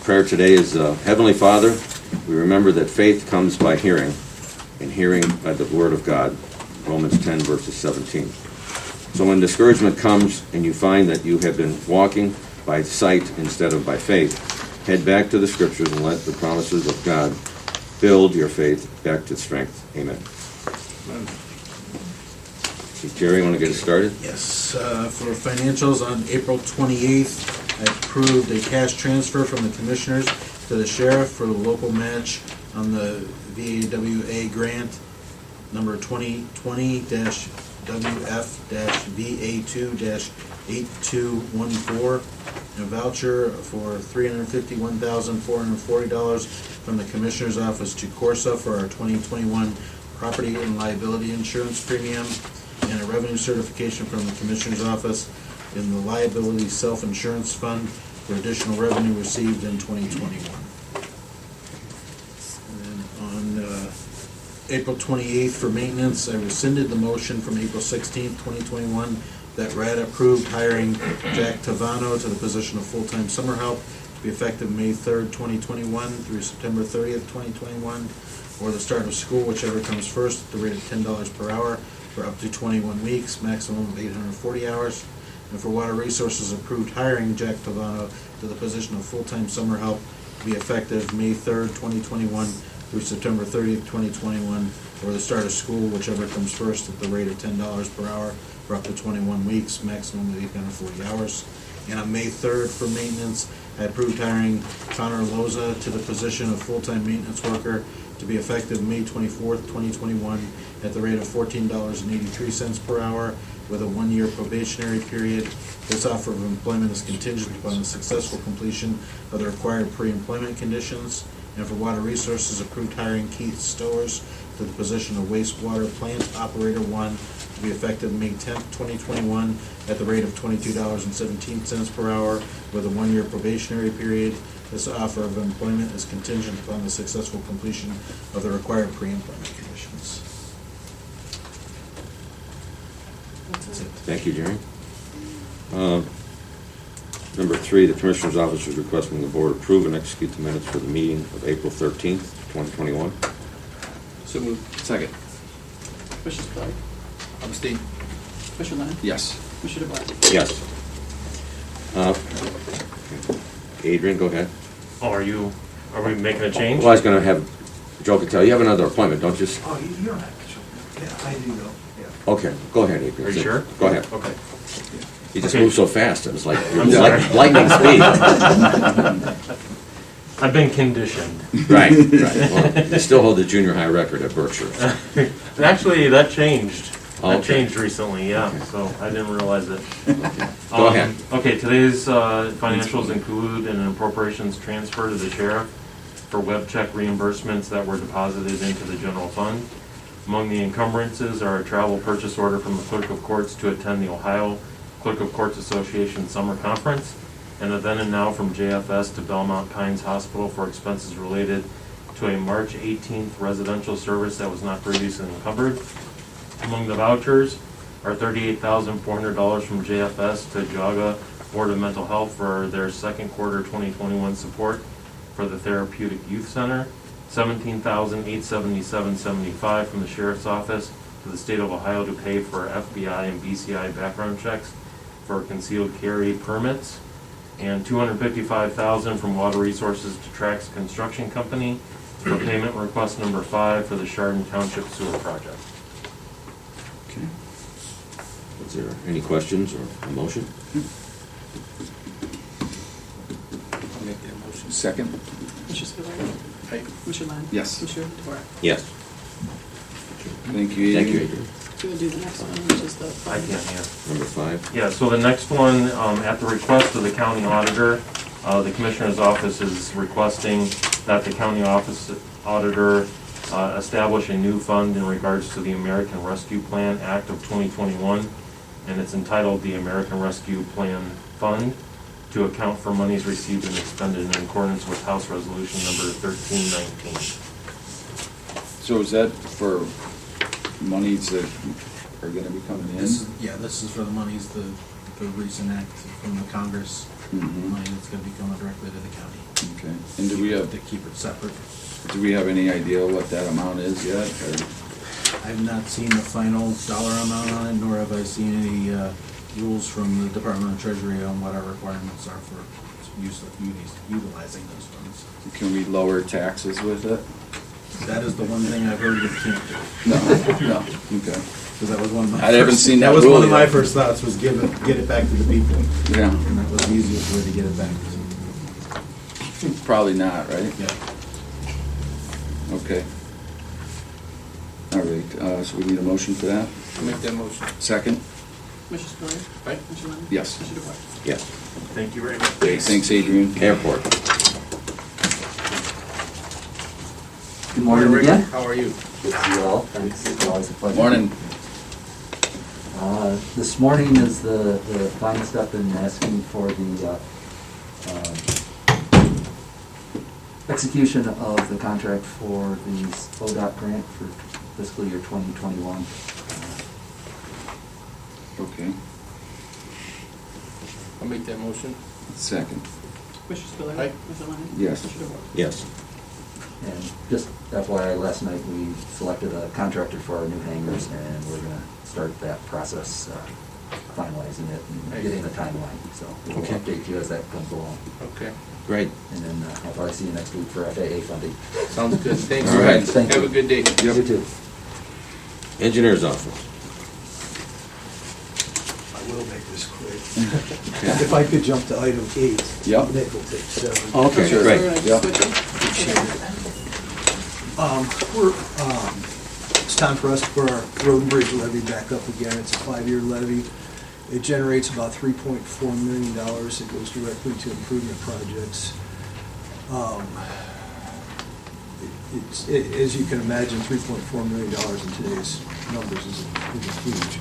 Prayer today is, Heavenly Father, we remember that faith comes by hearing, and hearing by the Word of God, Romans 10, verses 17. So when discouragement comes and you find that you have been walking by sight instead of by faith, head back to the Scriptures and let the promises of God build your faith back to strength. Amen. Jerry, you want to get us started? Yes, for financials, on April 28th, I approved a cash transfer from the commissioners to the sheriff for the local match on the VAWA grant, number 2020-WF-VA2-8214, and a voucher for $351,440 from the commissioner's office to Corsa for our 2021 property and liability insurance premium, and a revenue certification from the Commissioner's Office in the Liability Self-Insurance Fund for additional revenue received in 2021. And on April 28th for maintenance, I rescinded the motion from April 16th, 2021 that RAD approved hiring Jack Tavano to the position of full-time summer help to be effective May 3rd, 2021 through September 30th, 2021, or the start of school, whichever comes first, at the rate of $10 per hour for up to 21 weeks, maximum of 840 hours. And for Water Resources, approved hiring Jack Tavano to the position of full-time summer help to be effective May 3rd, 2021 through September 30th, 2021, or the start of school, whichever comes first, at the rate of $10 per hour for up to 21 weeks, maximum of 840 hours. And on May 3rd for maintenance, I approved hiring Connor Loza to the position of full-time maintenance worker to be effective May 24th, 2021 at the rate of $14.83 per hour with a one-year probationary period. This offer of employment is contingent upon the successful completion of the required pre-employment conditions. And for Water Resources, approved hiring Keith Stowers to the position of wastewater plant operator 1 to be effective May 10th, 2021 at the rate of $22.17 per hour with a one-year probationary period. This offer of employment is contingent upon the successful completion of the required pre-employment conditions. That's it. Thank you, Jerry. Number 3, the Commissioner's Office is requesting the Board approve and execute the minutes for the meeting of April 13th, 2021. So moved. Second. Commissioner Spillier. Abstain. Commissioner Lennon. Yes. Commissioner DeBoer. Yes. Adrian, go ahead. Oh, are we making a change? Well, I was going to have Joe could tell you have another appointment, don't you? Oh, you don't have to show me. Yeah, I do though, yeah. Okay, go ahead, Adrian. Are you sure? Go ahead. Okay. You just Okay. moved so fast, it was like I'm sorry. lightning speed. I've been conditioned. Right. Well, you still hold the junior high record at Berkshire. And actually, that changed. Oh, That okay. changed recently, yeah, Okay. so I didn't realize it. Go ahead. Okay, today's financials include an appropriations transfer to the sheriff for web check reimbursements that were deposited into the general fund. Among the encumbrances are a travel purchase order from the Clerk of Courts to attend the Ohio Clerk of Courts Association Summer Conference, and a then and now from JFS to Belmont Pines Hospital for expenses related to a March 18th residential service that was not previously encumbered. Among the vouchers are $38,400 from JFS to Jaga Board of Mental Health for their second quarter 2021 support for the Therapeutic Youth Center, $17,877.75 from the Sheriff's Office to the State of Ohio to pay for FBI and BCI background checks for concealed carry permits, and $255,000 from Water Resources to Trax Construction Company for payment request number 5 for the Chardon Township Sewer Project. Okay. Is there any questions or a motion? I'll make that motion. Second. Commissioner Spillier. Aye. Commissioner Lennon. Yes. Commissioner DeBoer. Yes. Thank you, Adrian. Thank you, Adrian. Do you want to do the next one, which is the... I can, yeah. Number 5. Yeah, so the next one, at the request of the county auditor, the Commissioner's Office is requesting that the county office auditor establish a new fund in regards to the American Rescue Plan Act of 2021, and it's entitled the American Rescue Plan Fund, to account for monies received and expended in accordance with House Resolution number 1319. So is that for monies that are gonna be coming in? This is for the monies the the recent act from the Congress, Mhm. money that's gonna be coming directly to the county. Okay. And do we have, To keep it separate. do we have any idea what that amount is yet? Or- I've not seen the final dollar amount on it, nor have I seen any rules from the Department of Treasury on what our requirements are for utilizing those funds. Can we lower taxes with it? That is the one thing I've heard we can't do. No, no, okay. Because that was one of my. I haven't seen that That was rule one of my yet. first thoughts, was get it back to the people. Yeah, And that was the easiest way to get it back. probably not, right? Yeah. Okay. All right, so we need a motion for that? I'll make that motion. Second? Commissioner Spillier. Aye. Commissioner Lennon. Yes. Commissioner DeWort. Yes. Thank you very much. Okay, thanks, Adrian. Airport. Good morning again. How are you? Good to see you all. Thanks. It's always a pleasure. Morning. This morning is the final step in asking for the execution of the contract for the odot grant for fiscal year 2021. Okay, I'll make that motion. second. Commissioner Spillier. Aye. Commissioner Lennon. Yes. Commissioner DeWort. Yes. And just FYI, last night we selected a contractor for our new hangars, and we're gonna start that process, finalizing it Nice. and getting the timeline. So we'll Okay. update you as that comes along. Okay. Great. And then I'll probably see you next week for FAA funding. Sounds good. Thanks. All right. Thank Have you. a good day. Yep. You too. Engineer's office. I will make this quick. If I could jump to item 8. Yep. Nick will take 7. Okay, Sure. great. We're Yep. switching. It's time for us to put our road and bridge levy back up again. It's a 5-year levy. It generates about $3.4 million. It goes directly to improvement projects. As you can imagine, $3.4 million in today's numbers is huge.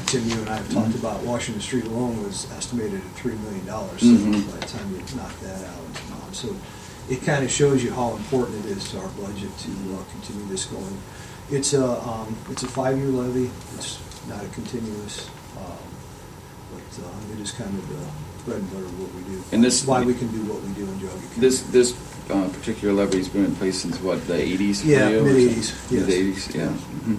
Tim, you and I have talked about Washington Street alone was estimated at $3 million, so Mhm. by the time you knock that out. So it kind of shows you how important it is to our budget to continue this going. It's a 5-year levy. It's not a continuous, but it is kind of the bread and butter of what we do. And this- Why we can do what we do in Geauga County. This particular levy's been in place since what, the 80s? for Yeah, you or mid-80s, something? yes. Mid-80s, yeah. Mhm.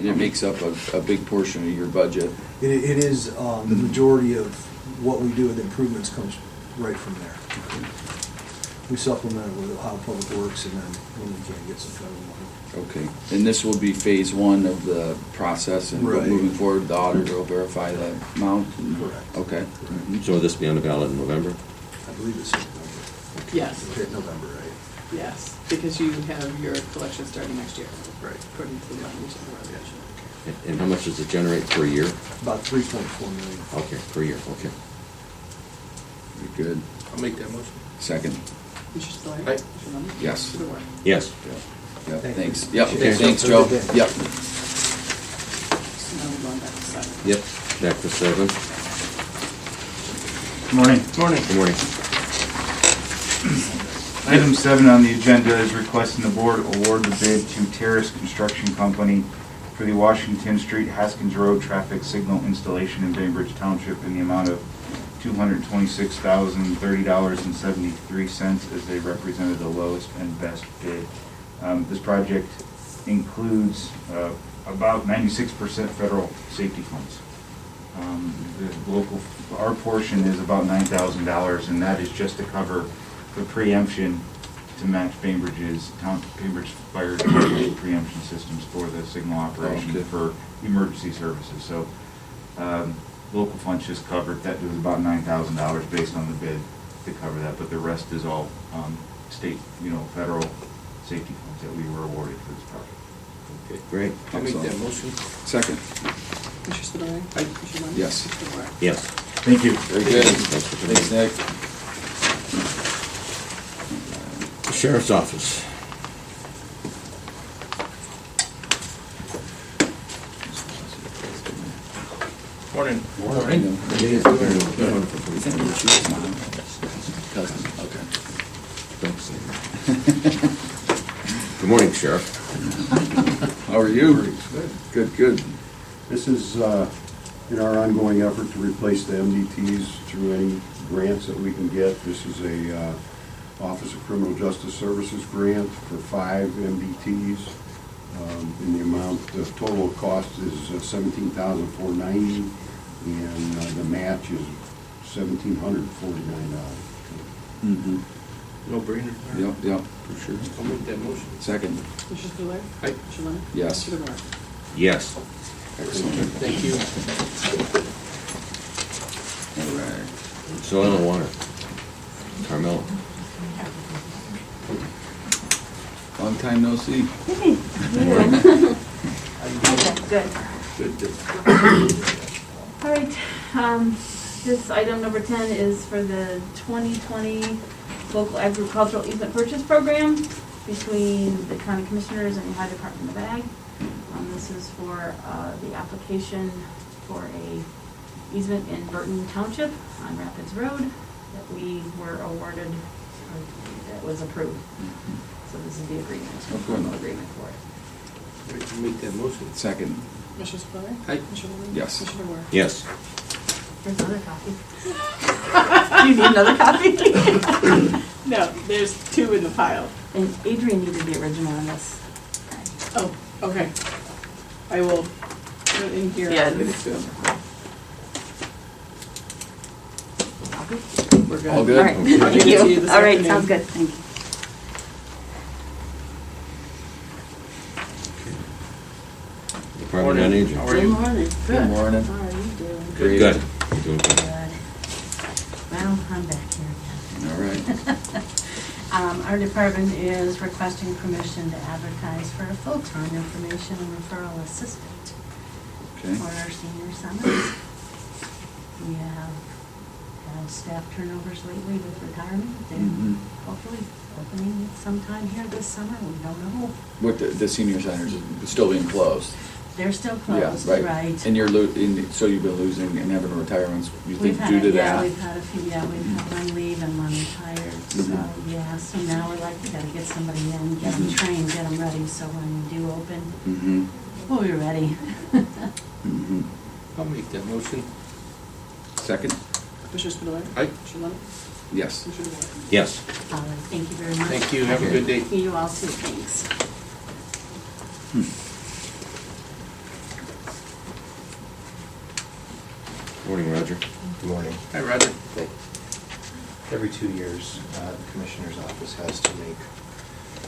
And it makes up a big portion of your budget. It is, the majority of what we do with improvements comes right from there. We supplement it with Ohio Public Works, and then when we can get some federal money. Okay, and this will be phase 1 of the process, and Right. moving forward, the auditor will verify the amount? Correct. Okay. So will this be on the ballot in November? I believe it's November. Yes, Okay, November, right? yes, because you have your collection starting next year. Right. According to the language of the resolution. And how much does it generate per year? About 3.4 million. Okay, per year, okay. Very good. I'll make that motion. Second. Commissioner Spillier. Aye. Commissioner Lennon. Yes. Commissioner DeWort. Yes. Yeah, Thank you. thanks. Yep, Appreciate it. thanks, Have a Joe. good day. Yep. So now we're going back to 7. Yep, back to 7. Good morning. Good morning. Item 7 on the agenda is requesting the board award the bid to Terrace Construction Company for the Washington Street Haskins Road traffic signal installation in Bainbridge Township in the amount of $226,030.73 as they represented the lowest and best bid. This project includes about 96% federal safety funds. The local, our portion is about $9,000, and that is just to cover the preemption to match Bainbridge Fire Department preemption systems for the signal operation Okay. for emergency services. So, local funds just covered, that was about $9,000 based on the bid to cover that, but the rest is all, state, federal safety funds that we were awarded for this project. Okay, Great. I'll make that Excellent. motion. Second. Commissioner Spillier. Aye. Commissioner Lennon. Yes. Commissioner DeWort. Yes. Thank you. Very good. Thanks for coming. Thanks, Nick. The Sheriff's Office. Morning. Morning. Cousin, okay. Good morning, Sheriff. How are you? Good, good. This is in our ongoing effort to replace the MDTs through any grants that we can get. This is a Office of Criminal Justice Services grant for 5 MDTs. In the amount, the total cost is $17,490, and the match is $1,749. Mm-hmm. No brainer. Yep, for sure. I'll make that motion. Second, Commissioner Spudler. Aye. Commissioner Lennon. Yes. Commissioner DeBoer. Yes. excellent. Thank you. All right. Soil and water. Carmella. Long time no see. Okay, good. Good. All right, this item number 10 is for the 2020 local agricultural easement purchase program between the county commissioners and the Ohio Department of Ag. This is for the application for a easement in Burton Township on Rapids Road that we were awarded, or that was approved. So this is the agreement, formal agreement for it. Make that motion. Second, Commissioner Spudler. Aye. Commissioner Lennon. Yes. Commissioner DeBoer. Yes. There's another copy. Do you need another copy? No, there's 2 in the pile. And Adrian needed the original on this. Oh, okay. I will put it in here. Yeah. I'll get it to him. Copy? We're good. all good? All right, Okay. I'll give thank it to you you. this All right, afternoon. sounds good, thank you. Department on Aging. How are Good you? morning. Good morning. How are you doing? Great. Good. Doing good. Good. Well, I'm back here again. All right. Our department is requesting permission to advertise for a full-time information and referral assistant Okay. for our senior center. We have had staff turnovers lately with retirement and Mhm. hopefully opening sometime here this summer, we don't know. What, the senior centers is still being closed? They're still Yeah, closed, right? And you're so you've been losing and having retirements, you We've think had, due to yeah, that? we've had a few, we've had one leave and one retired, so, Mhm. yeah, so now we're like, we gotta get somebody in, get them Mhm. trained, get them ready, so when we do open, Mm-hmm. we'll be ready. Mm-hmm. I'll make that motion. Second? Commissioner Spudler. Aye. Commissioner Lennon. Yes. Commissioner DeBoer. Yes. All right, thank you very much. Thank you. Have a good day. You all too, thanks. Morning, Roger. Good morning. Hi, Roger. Every 2 years, the Commissioner's Office has to make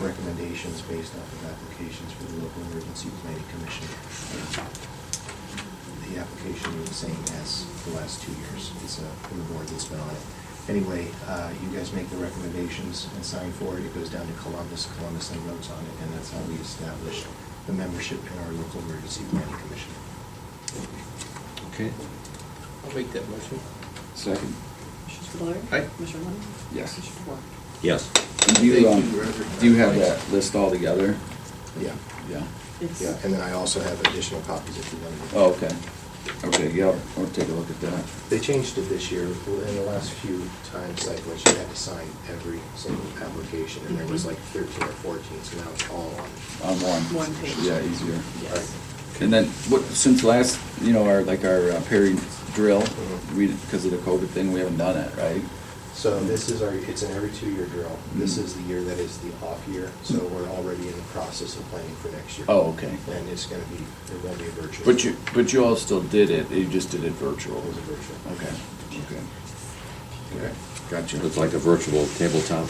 recommendations based off of applications for the Local Emergency Planning Commission. The application is the same as the last 2 years. It's from the board that's been on it. Anyway, you guys make the recommendations and sign for it. It goes down to Columbus. Columbus then votes on it, and that's how we establish the membership in our Local Emergency Planning Commission. Okay. I'll make that motion. Second? Commissioner Spudler. Aye. Commissioner Lennon. Yes. Commissioner DeBoer. Yes. And do you, Thank you, Roger. do you have that list all together? Yeah, Yeah. It's, yeah, and then I also have additional copies if you want to. Oh, okay. Okay, yeah, I'll take a look at that. They changed it this year. In the last few time cycles, you had to sign every single application, and there was like 13 or 14, so now it's all on. On one. One page. Yeah, easier. yes. And then, since last, our Perry drill, Mhm. because of the COVID thing, we haven't done it, right? So this is it's an every 2-year drill. This is the year that is the off year, so we're already in the process of planning for next year. Oh, okay. And it's going to be, it won't be a virtual. But you all still did it, you just did it virtual? It was a virtual. Okay, okay. Okay. Gotcha. It's like a virtual tabletop.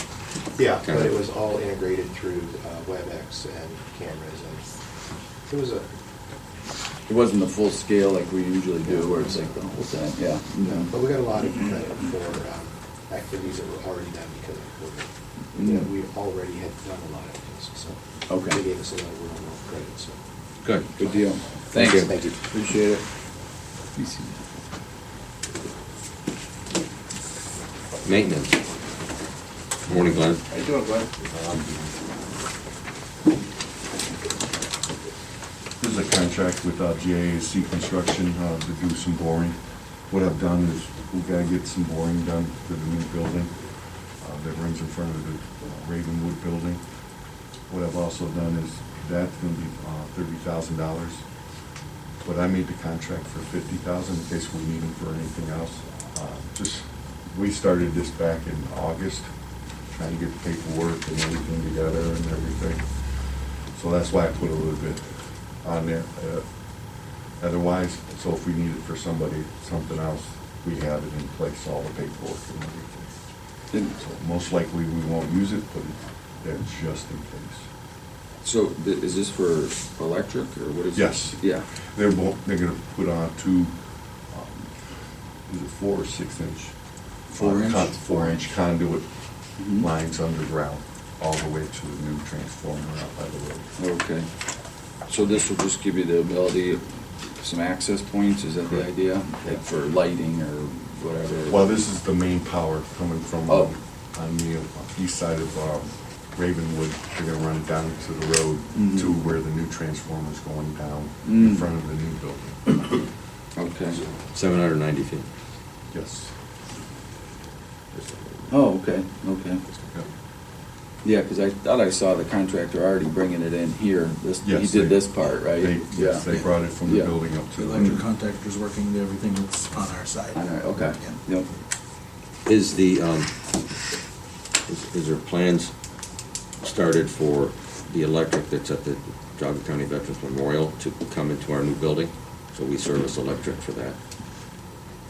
Yeah, Kind but of. it was all integrated through WebEx and cameras, and it was It wasn't the full scale like we usually do, where it's like the whole thing, yeah. but we got a lot of credit for activities that were already done because of COVID. We already had done a lot of things, so. Okay. They gave us a lot of real credit, so. Good. Good deal. Thank Thanks. you. Thank you. Appreciate it. Maintenance. Morning, Glenn. How you doing, Glenn? This is a contract with GAAC Construction to do some boring. What I've done is we've got to get some boring done for the new building that runs in front of the Ravenwood building. What I've also done is that's going to be $30,000. But I made the contract for 50,000 in case we need them for anything else. We started this back in August, trying to get the paperwork and everything together and everything. So that's why I put a little bit on there. Otherwise, so if we need it for somebody, something else, we have it in place, all the paperwork and everything. So most likely we won't use it, but that's just in case. So is this for electric or what is it? Yes. Yeah. They're gonna put on two, is it 4 or 6 inch? 4-inch? 4-inch conduit Mhm. lines underground, all the way to the new transformer out by the road. Okay. So this will just give you the ability, some access points, is that the Correct. idea? Like for lighting or whatever? Well, this is the main power coming from, Oh. on the east side of Ravenwood. They're gonna run it down to the road Mhm. to where the new transformer's going down in Mm. front of the new building. Okay. 790 feet. Yes. Oh, okay, okay. Yeah. Yeah, because I thought I saw the contractor already bringing it in here. This, he Yes, did they- this part, right? Yes, they brought it from the Yeah. building up to The the. electric contractor's working to everything that's on our side. All right, okay, Yeah. yep. Is the, is there plans started for the electric that's at the Geauga County Veterans Memorial to come into our new building? So we service electric for that?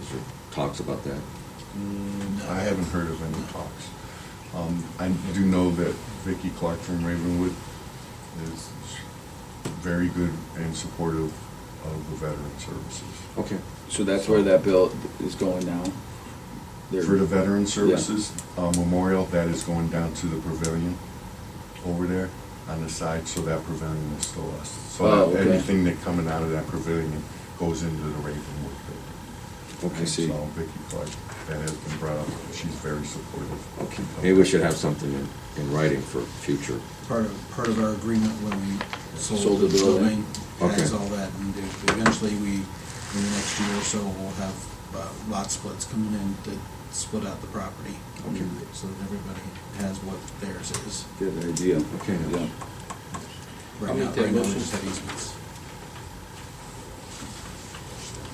Is there talks about that? I haven't heard of any talks. I do know that Vicki Clark from Ravenwood is very good and supportive of the veteran services. Okay. So that's where that bill is going now? They're- For the veteran services memorial, that is going down to the pavilion over there on the side, so that pavilion is still us. So Oh, okay. everything that coming out of that pavilion goes into the Ravenwood building. Okay, And see. So Vicki Clark, that has been brought up, she's very supportive. Okay. Maybe we should have something in writing for future. Part of our agreement when we Sold sold the the building. building has Okay. all that, and eventually we, in the next year or so, we'll have lot splits coming in to split out the property. Okay. So that everybody has what theirs is. Good idea. Okay. Yeah. Right I'll now, make that right now we motion. just have easements.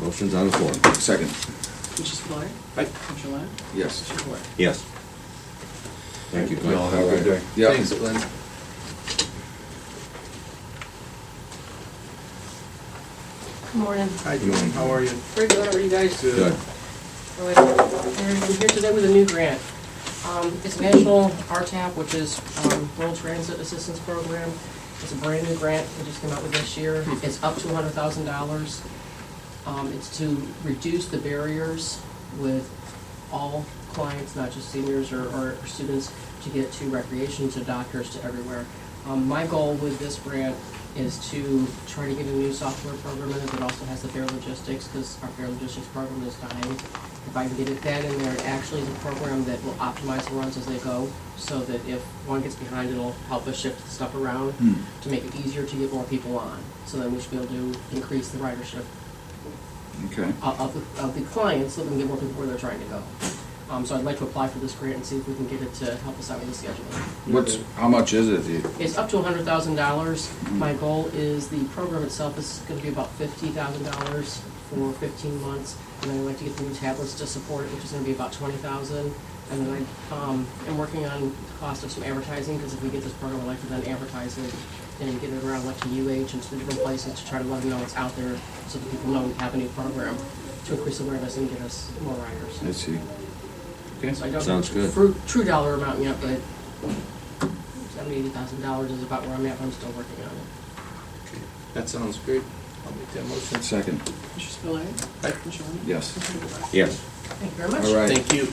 Motion's on the floor. Second, Mr. Spillier? Aye. Mr. Lyon? yes. Mr. Moore? Yes. Thank you, We all Glenn. have a good day. Yeah. Thanks, Glenn. Good morning. Hi, Joan, how are you? Very good, how are you guys? Good. All right, I'm here today with a new grant. It's National RTAP, which is Rural Transit Assistance Program. It's a brand new grant we just came out with this year. It's up to $100,000. It's to reduce the barriers with all clients, not just seniors or students, to get to recreation, to doctors, to everywhere. My goal with this grant is to try to get a new software program in it that also has the fair logistics, because our fair logistics program is dying. If I can get that in there, it actually is a program that will optimize the runs as they go, so that if one gets behind, it'll help us shift stuff around to make it easier to get more people on. So then we should be able to increase the ridership Okay. of the clients, so we can get more people where they're trying to go. So I'd like to apply for this grant and see if we can get it to help us out with the scheduling. How much is it? Do you- It's up to $100,000. My goal is the program itself is going to be about $50,000 for 15 months. And then I'd like to get the new tablets to support it, which is going to be about $20,000. And then I am working on the cost of some advertising, because if we get this program, I'd like to then advertise it and get it around like to UH and to the different places to try to let them know it's out there, so that people know we have a new program to increase awareness and get us more riders. I see. Okay. So I don't Sounds good. true dollar amount yet, but $70,000-$80,000 is about where I'm at, but I'm still working on it. That sounds great. I'll make that motion. Second, Mr. Spillier? Aye. Mr. Lyon? yes. Mr. Moore? Yes. Thank you very much. All right. Thank you.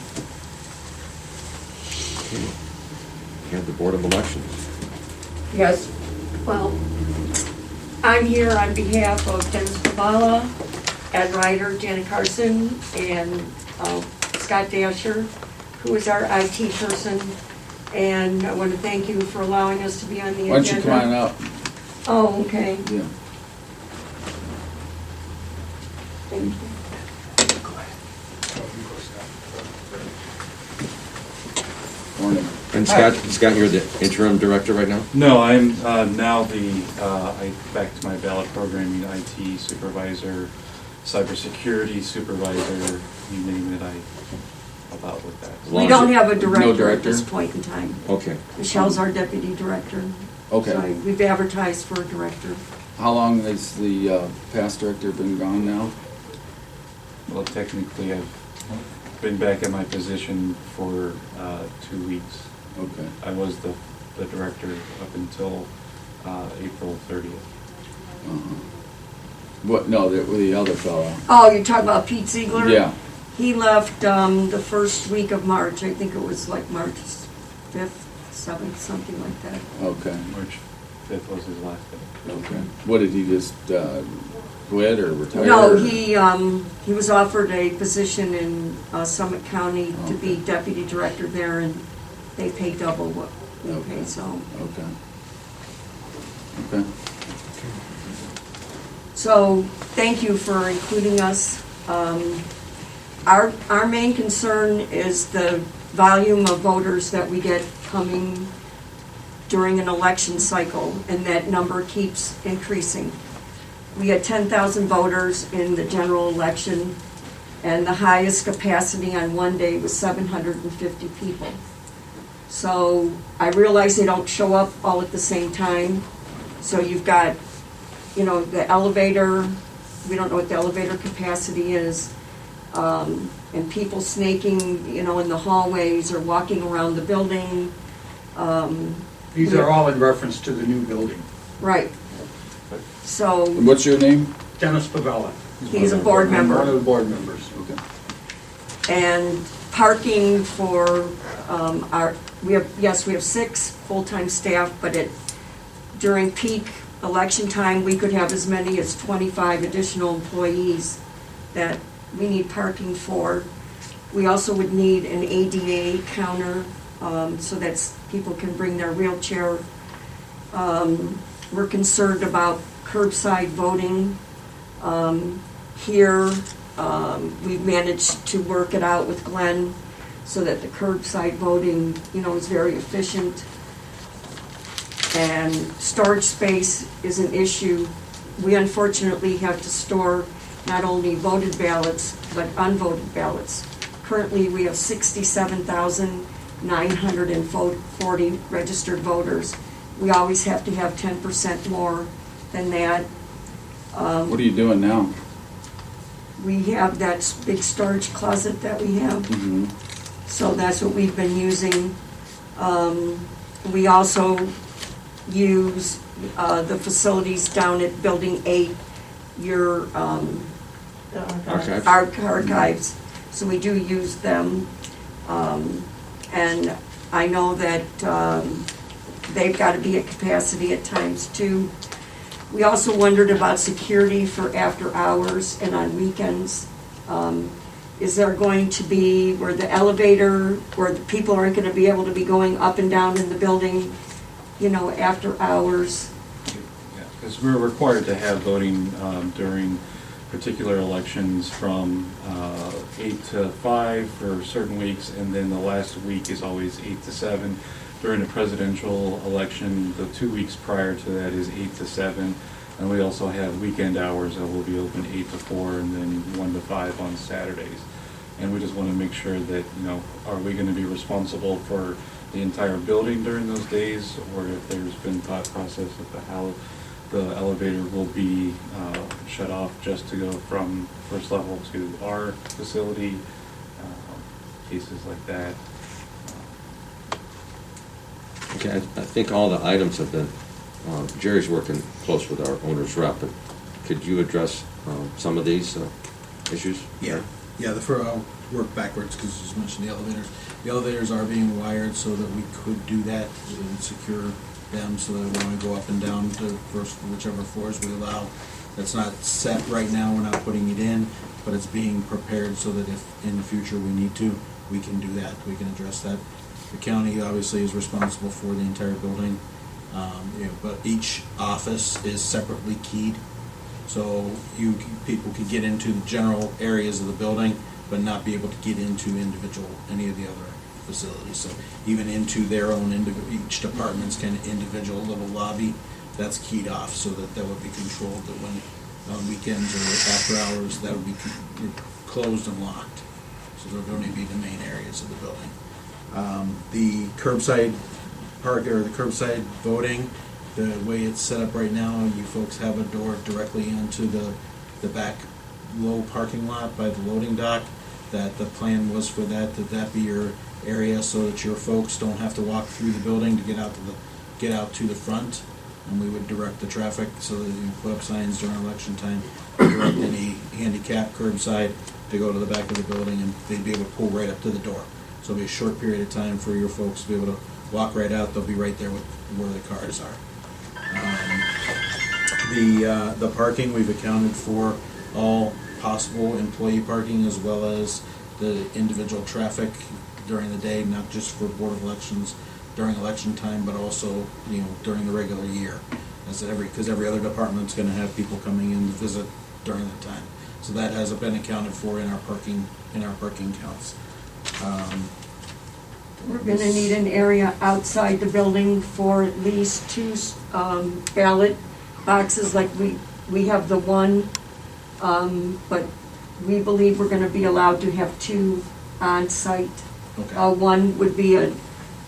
We have the Board of Elections. Yes, well, I'm here on behalf of Dennis Zavala, Ed Ryder, Janet Carson, and Scott Dasher, who is our IT person. And I want to thank you for allowing us to be on the agenda. Why don't you come on up? Oh, okay. Yeah. Thank you. Come morning. And Scott, you're the interim director right now? No, I'm now back to my ballot programming, IT supervisor, cybersecurity supervisor, you name it, I help out with that. We don't have a director at director? this point in time. Okay. Michelle's our deputy director. Okay. So we've advertised for a director. How long has the past director been gone now? Well, technically, I've been back at my position for 2 weeks. Okay. I was the director up until April 30th. Uh-huh. What, no, the other fellow. Oh, you're talking about Pete Ziegler? Yeah. He left the first week of March. I think it was like March 5th, 7th, something like that. Okay. March 5th was his last day. Okay. What, did he just quit or retire? No, or- he was offered a position in Summit County to be Okay. deputy director there, and they pay double what we Okay. pay, so. Okay. Okay. So, thank you for including us. Our main concern is the volume of voters that we get coming during an election cycle, and that number keeps increasing. We had 10,000 voters in the general election, and the highest capacity on one day was 750 people. So I realize they don't show up all at the same time. So you've got, the elevator, we don't know what the elevator capacity is, and people snaking, in the hallways or walking around the building. These are all in reference to the new building. Right. So And what's your name? Dennis Pavella. he's a board member. One of the board members. Okay. And parking for we have 6 full-time staff, but during peak election time, we could have as many as 25 additional employees that we need parking for. We also would need an ADA counter, so that people can bring their wheelchair. We're concerned about curbside voting. Here, we've managed to work it out with Glenn so that the curbside voting, is very efficient. And storage space is an issue. We unfortunately have to store not only voted ballots, but unvoted ballots. Currently, we have 67,940 registered voters. We always have to have 10% more than that. What are you doing now? We have that big storage closet that we have. Mm-hmm. So that's what we've been using. We also use the facilities down at Building 8, your Archives. archives. So we do use them. And I know that they've got to be at capacity at times too. We also wondered about security for after hours and on weekends. Is there going to be where the elevator, where the people aren't going to be able to be going up and down in the building, after hours? Because we're required to have voting during particular elections from 8 to 5 for certain weeks, and then the last week is always 8 to 7. During the presidential election, the 2 weeks prior to that is 8 to 7. And we also have weekend hours that will be open 8 to 4 and then 1 to 5 on Saturdays. And we just want to make sure that, are we going to be responsible for the entire building during those days, or if there's been thought process of how the elevator will be shut off just to go from first level to our facility, cases like that. Okay, I think all the items have been, Jerry's working close with our owner's rep, but could you address some of these issues? Yeah, I'll work backwards because you just mentioned the elevators. The elevators are being wired so that we could do that and secure them so that when we go up and down to whichever floors we allow. That's not set right now, we're not putting it in, but it's being prepared so that if in the future we need to, we can do that, we can address that. The county obviously is responsible for the entire building, but each office is separately keyed. So people could get into the general areas of the building, but not be able to get into any of the other facility. So even into their own, each department's kind of individual little lobby, that's keyed off so that that would be controlled, that when on weekends or after hours, that would be closed and locked. So they'll only be the main areas of the building. The curbside park, or the curbside voting, the way it's set up right now, you folks have a door directly into the back low parking lot by the loading dock. That the plan was for that be your area, so that your folks don't have to walk through the building to get out to the front. And we would direct the traffic so that you put up signs during election time, direct any handicap curbside to go to the back of the building, and they'd be able to pull right up to the door. So it'll be a short period of time for your folks to be able to walk right out. They'll be right there with where the cars are. The parking, we've accounted for all possible employee parking as well as the individual traffic during the day, not just for Board of Elections during election time, but also, during the regular year. Because every other department's gonna have people coming in to visit during that time. So that hasn't been accounted for in our parking counts. We're gonna need an area outside the building for at least 2 ballot boxes, like we have the one, but we believe we're gonna be allowed to have 2 on site. Okay. One would be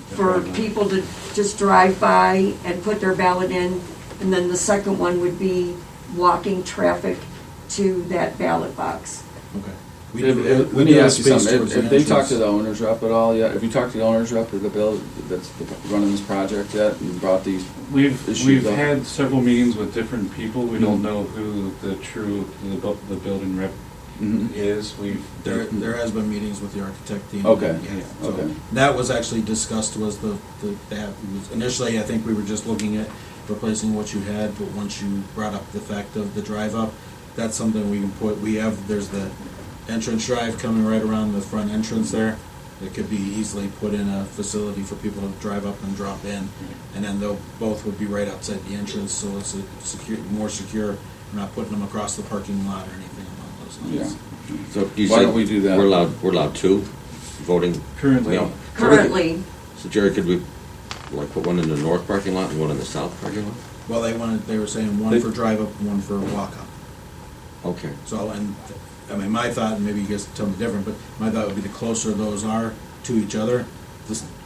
for people to just drive by and put their ballot in, and then the second one would be walking traffic to that ballot box. Okay. Let me ask you something. If they talked to the owner's rep at all yet? Have you talked to the owner's rep or the bill that's running this project yet and brought these issues We've up? had several meetings with different people. We don't know who the building rep is. There has been meetings with the architect team. Okay. Yeah, so Okay. that was actually discussed, was initially, I think we were just looking at replacing what you had, but once you brought up the fact of the drive up, that's something we can put, there's the entrance drive coming right around the front entrance there. It could be easily put in a facility for people to drive up and drop in, and then both would be right outside the entrance, so it's more secure. We're not putting them across the parking lot or anything along those lines. Yeah. So you Why said don't we do that? We're allowed 2 voting? Currently. No. Currently, So Jerry, could we put one in the north parking lot and one in the south parking lot? Well, they were saying one for drive up, one for walk up. Okay. So, and, I mean, my thought, and maybe you guys tell me different, but my thought would be the closer those are to each other,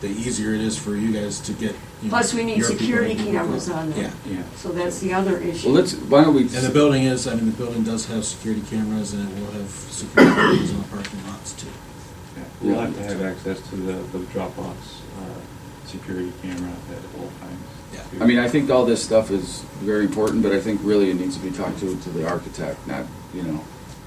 the easier it is for you guys to get, plus we need your people security to be cameras on Yeah. there. So that's the other issue. Well, why don't we? And the building does have security cameras, and it will have security cameras in the parking lots too. Yeah, we'll have to have access to the Dropbox security camera at all times. Yeah. I mean, I think all this stuff is very important, but I think really it needs to be talked to the architect, not,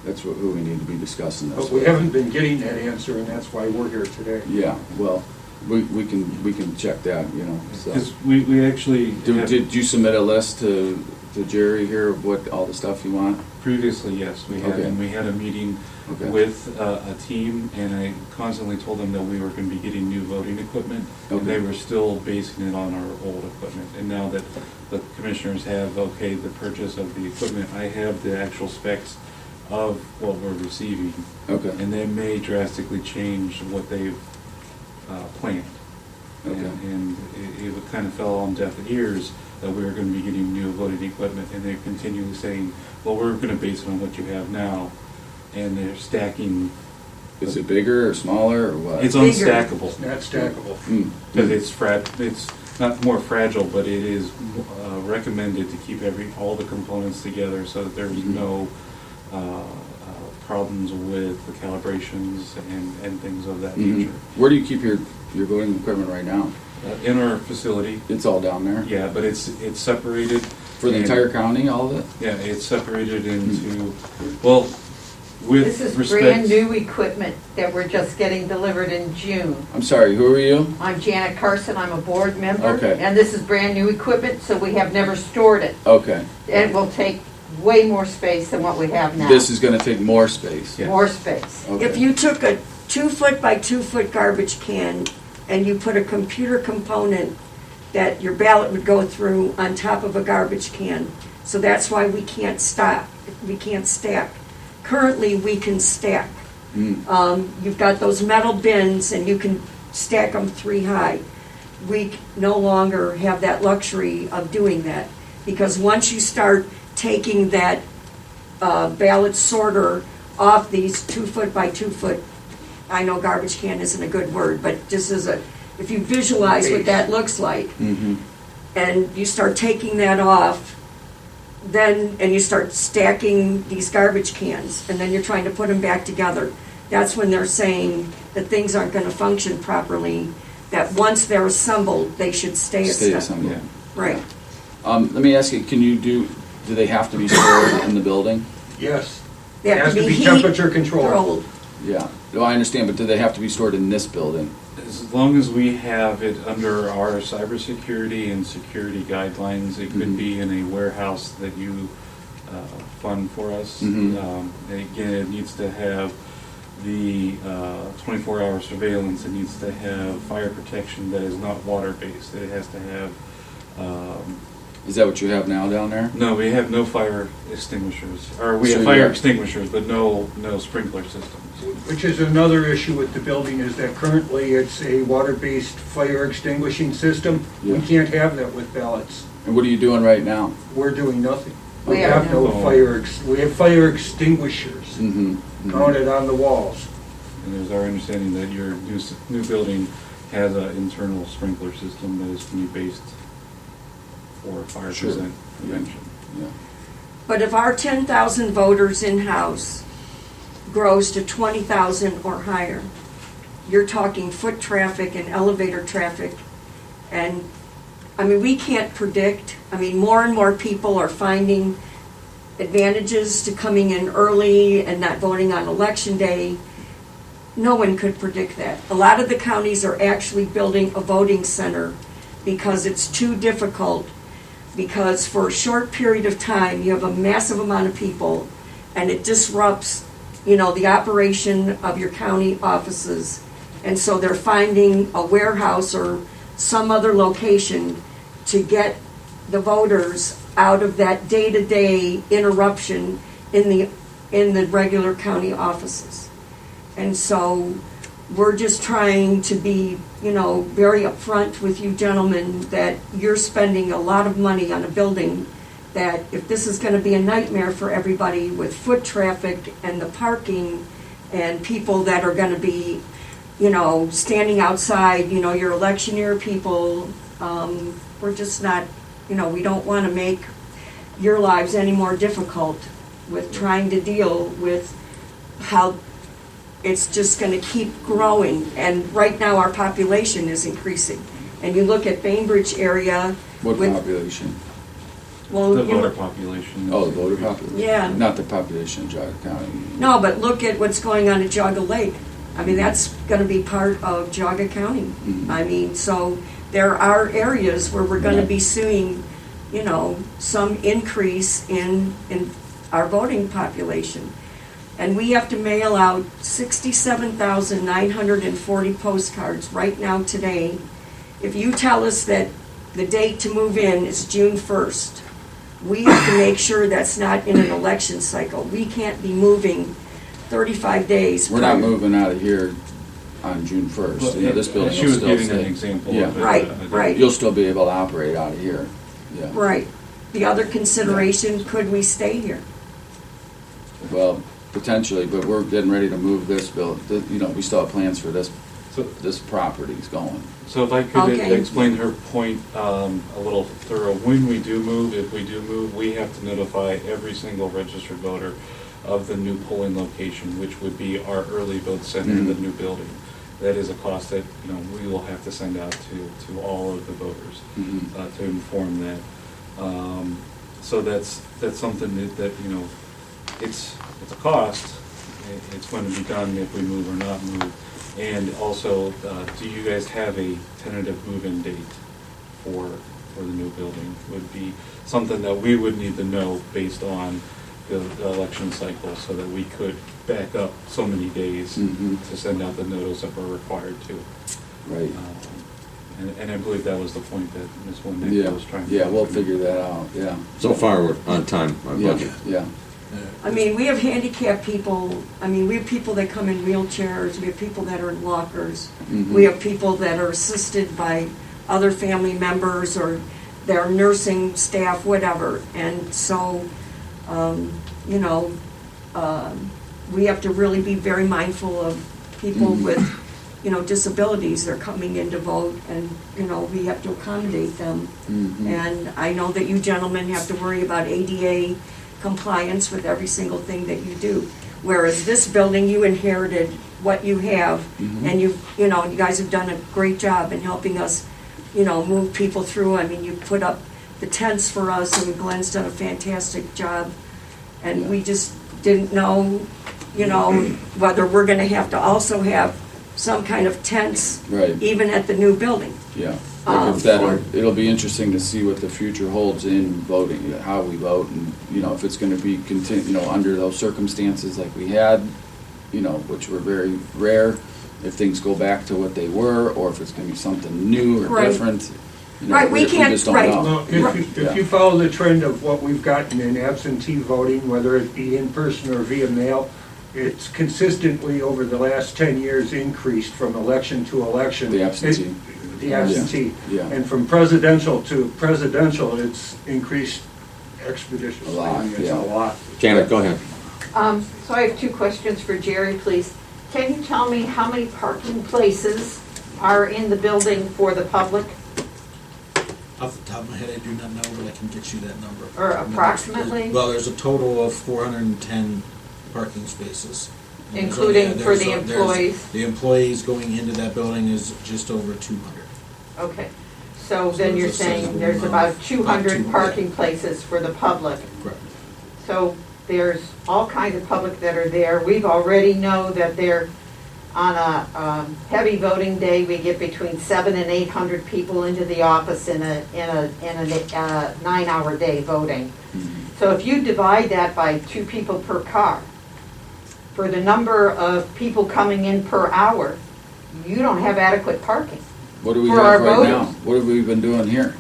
that's who we need to be discussing this But we with. haven't been getting that answer, and that's why we're here today. Yeah, well, we can check that, so. Because we actually Did you submit a list to Jerry here of what, all the stuff you want? previously, yes, we had, Okay. and we had a meeting Okay. with a team, and I constantly told them that we were going to be getting new voting equipment, and Okay. they were still basing it on our old equipment. And now that the commissioners have okayed the purchase of the equipment, I have the actual specs of what we're receiving, Okay. and they may drastically change what they've planned. Okay. And it kind of fell on deaf ears that we were going to be getting new voting equipment, and they're continually saying, well, we're going to base it on what you have now, and they're stacking. Is it bigger or smaller or what? It's Bigger. unstackable. It's not stackable. Because it's not more fragile, but it is recommended to keep all the components together so that there's no problems with the calibrations and things of that nature. Where do you keep your voting equipment right now? In our facility. It's all down there? Yeah, but it's separated. For the and- entire county, all of it? Yeah, it's separated into, well, with This is respect. brand new equipment that we're just getting delivered in June. I'm sorry, who are you? I'm Janet Carson, I'm a board member. Okay. And this is brand new equipment, so we have never stored it. Okay. It will take way more space than what we have now. This is gonna take more space. More space. Okay. If you took a 2-foot by 2-foot garbage can and you put a computer component that your ballot would go through on top of a garbage can, so that's why we can't stack. Currently, we can stack. You've got those metal bins, and you can stack them 3 high. We no longer have that luxury of doing that, because once you start taking that ballot sorter off these 2 foot by 2 foot, I know garbage can isn't a good word, but just as a, if you visualize what that looks like, Mm-hmm. and you start taking that off, then, and you start stacking these garbage cans, and then you're trying to put them back together, that's when they're saying that things aren't gonna function properly, that once they're assembled, they should stay assembled. Yeah. Right. Let me ask you, do they have to be stored in the building? Yes. They It have has to to be be heat temperature controlled. controlled. Yeah, no, I understand, but do they have to be stored in this building? As long as we have it under our cybersecurity and security guidelines, it could Mhm. be in a warehouse that you fund for us. Mhm. And again, it needs to have the 24-hour surveillance. It needs to have fire protection that is not water-based. It has to have, Is that what you have now down there? no, we have no fire extinguishers. Or we So have you fire have- extinguishers, but no sprinkler systems. Which is another issue with the building, is that currently it's a water-based fire extinguishing system. We Yeah. can't have that with ballots. And what are you doing right now? We're doing nothing. We We are have no now. we have fire extinguishers Mm-hmm. mounted on the walls. And it is our understanding that your new building has an internal sprinkler system that is going to be based for fire Sure. prevention. Yeah. But if our 10,000 voters in-house grows to 20,000 or higher, you're talking foot traffic and elevator traffic. And, I mean, we can't predict. I mean, more and more people are finding advantages to coming in early and not voting on election day. No one could predict that. A lot of the counties are actually building a voting center because it's too difficult, because for a short period of time, you have a massive amount of people, and it disrupts, the operation of your county offices. And so they're finding a warehouse or some other location to get the voters out of that day-to-day interruption in the regular county offices. And so we're just trying to be, very upfront with you gentlemen that you're spending a lot of money on a building that if this is going to be a nightmare for everybody with foot traffic and the parking and people that are going to be, standing outside, your electioneer people, we're just not, we don't want to make your lives any more difficult with trying to deal with how it's just going to keep growing. And right now, our population is increasing. And you look at Bainbridge area. What with- population? Well, The you voter look- population. Oh, the voter population? Yeah. Not the population of Jogga County? No, but look at what's going on at Jogga Lake. I mean, that's going to be part of Jogga County. Mhm. I mean, so there are areas where we're going to be seeing, some increase in our voting population. And we have to mail out 67,940 postcards right now today. If you tell us that the date to move in is June 1st, we have to make sure that's not in an election cycle. We can't be moving 35 days. We're not prior. moving out of here on June 1st. Well, This building she will was still giving stay. an example Yeah. of it. Right, right. You'll still be able to operate out of here. Yeah. Right. The other consideration, could we stay here? Well, potentially, but we're getting ready to move this we still have plans for this property's going. So if I could Okay. explain her point a little thorough, when we do move, if we do move, we have to notify every single registered voter of the new polling location, which would be our early vote center in the new building. That is a cost that, we will have to send out to all of the voters Mhm. to inform that. So that's something that, it's a cost. It's going to be done if we move or not move. And also, do you guys have a tentative move-in date for the new building? Would be something that we would need to know based on the election cycle, so that we could back up so many days Mhm. to send out the notice if we're required to. Right. And I believe that was the point that Ms. Winnick Yeah, was trying to. yeah, we'll figure that out, yeah. So far, we're on time, on Yeah, budget. yeah. I mean, we have handicapped people, I mean, we have people that come in wheelchairs, we have people that are in walkers, we have people that are assisted by other family members or their nursing staff, whatever. And so, you know, we have to really be very mindful of people with, you know, disabilities. They're coming in to vote, and, you know, we have to accommodate them. And I know that you gentlemen have to worry about ADA compliance with every single thing that you do. Whereas this building, you inherited what you have, and you know, you guys have done a great job in helping us, you know, move people through. I mean, you put up the tents for us, and Glenn's done a fantastic job. And we just didn't know, you know, whether we're gonna have to also have some kind of tents, Right. even at the new building. Yeah. Like if that, it'll be interesting to see what the future holds in voting, how we vote, and, you know, if it's gonna be you know, under those circumstances like we had, you know, which were very rare, if things go back to what they were, or if it's gonna be something new or Right. different. You know, Right, we can't- just don't right. know. Well, if you follow the trend of what we've gotten in absentee voting, whether it be in person or via mail, it's consistently over the last 10 years increased from election to election. The absentee. The absentee. Yeah. And from presidential to presidential, it's increased expeditiously. A lot, It's yeah. a lot. Janet, go ahead. So I have two questions for Jerry, please. Can you tell me how many parking places are in the building for the public, Off the top of my head, I do not know, but I can get you that number. or approximately, Well, there's a total of 410 parking spaces. And including for the there's- employees? The employees going into that building is just over 200. Okay, so So then you're it's a saying sizable there's amount. about About 200 200. parking places for the public. Correct. So there's all kinds of public that are there. We've already know that they're, on a heavy voting day, we get between 700 and 800 people into the office in a 9-hour day voting. So if you divide that by 2 people per car, for the number of people coming in per hour, you don't have adequate parking. What do we For have our right now? voters. What have we been doing here?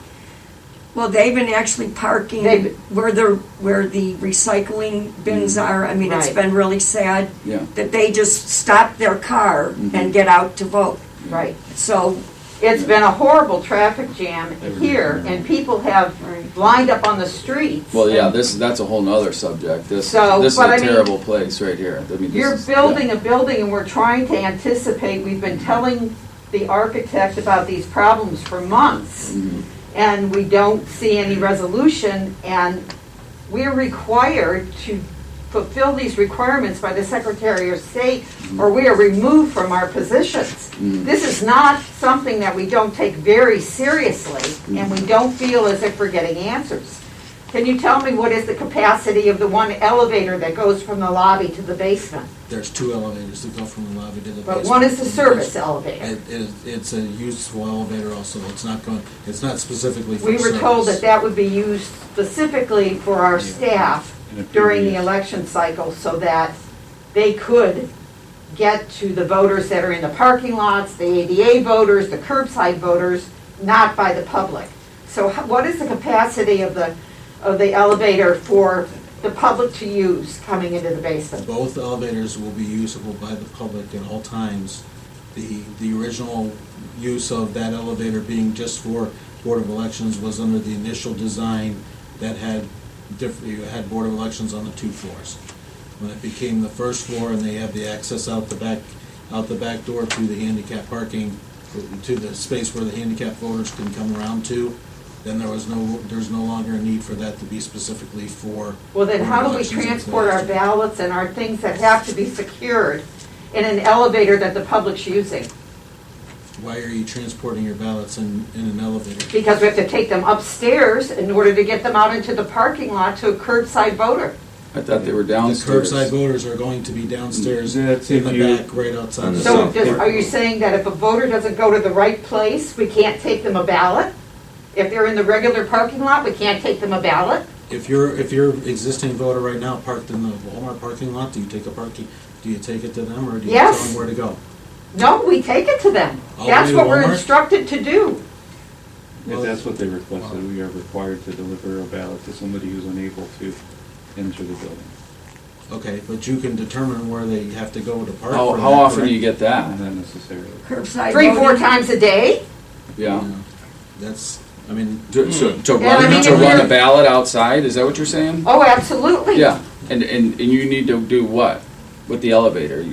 Well, they've been actually parking They've- where the recycling bins are. I mean, it's Right. been really sad Yeah. that they just stop their car and get out to vote. Right. So, It's been a horrible traffic jam here, and people have lined up on the streets. Well, yeah, that's a whole nother subject. This is So, a but I mean, terrible place right here. I mean, this You're is- building a building, and we're trying to anticipate. We've been telling the architect about these problems for months, and we don't see any resolution, and we're required to fulfill these requirements by the Secretary of State, or we are removed from our positions. This is not something that we don't take very seriously, and we don't feel as if we're getting answers. Can you tell me what is the capacity of the one elevator that goes from the lobby to the basement? There's 2 elevators that go from the lobby to the basement. But one is the service elevator. It's a useful elevator also. It's not specifically for We were told service. that would be used specifically for our staff In a during the previous- election cycle, so that they could get to the voters that are in the parking lots, the ADA voters, the curbside voters, not by the public. So what is the capacity of the elevator for the public to use coming into the basement? Both elevators will be usable by the public at all times. The original use of that elevator being just for Board of Elections was under the initial design that you had Board of Elections on the 2 floors. When it became the first floor and they have the access out the back door to the handicap parking, to the space where the handicap voters can come around to, then there's no longer a need for that to be specifically for. Well, then how do we Board of Elections transport our employees. ballots and our things that have to be secured in an elevator that the public's using? Why are you transporting your ballots in an elevator? Because we have to take them upstairs in order to get them out into the parking lot to a curbside voter. I thought they were The downstairs. curbside voters are going to be downstairs That's in if the you- back, right outside. the So door. are you saying that if a voter doesn't go to the right place, we can't take them a ballot? If they're in the regular parking lot, we can't take them a ballot? If you're existing voter right now parked in the Walmart parking lot, do you take it to them, or do you tell Yes. them where to go? No, we take it to them. All the That's way to what we're Walmart? instructed to do. If that's what they requested, we are required to deliver a ballot to somebody who's unable to enter the building. Okay, but you can determine where they have to go to park. How from how that, often do you correct? get that? Not necessarily. Curbside 3, 4 voting. times a day? Yeah. That's, I mean, To Yeah, I run, mean, to if run a you're- ballot outside, is that what you're saying? Oh, absolutely. Yeah, and you need to do what with the elevator?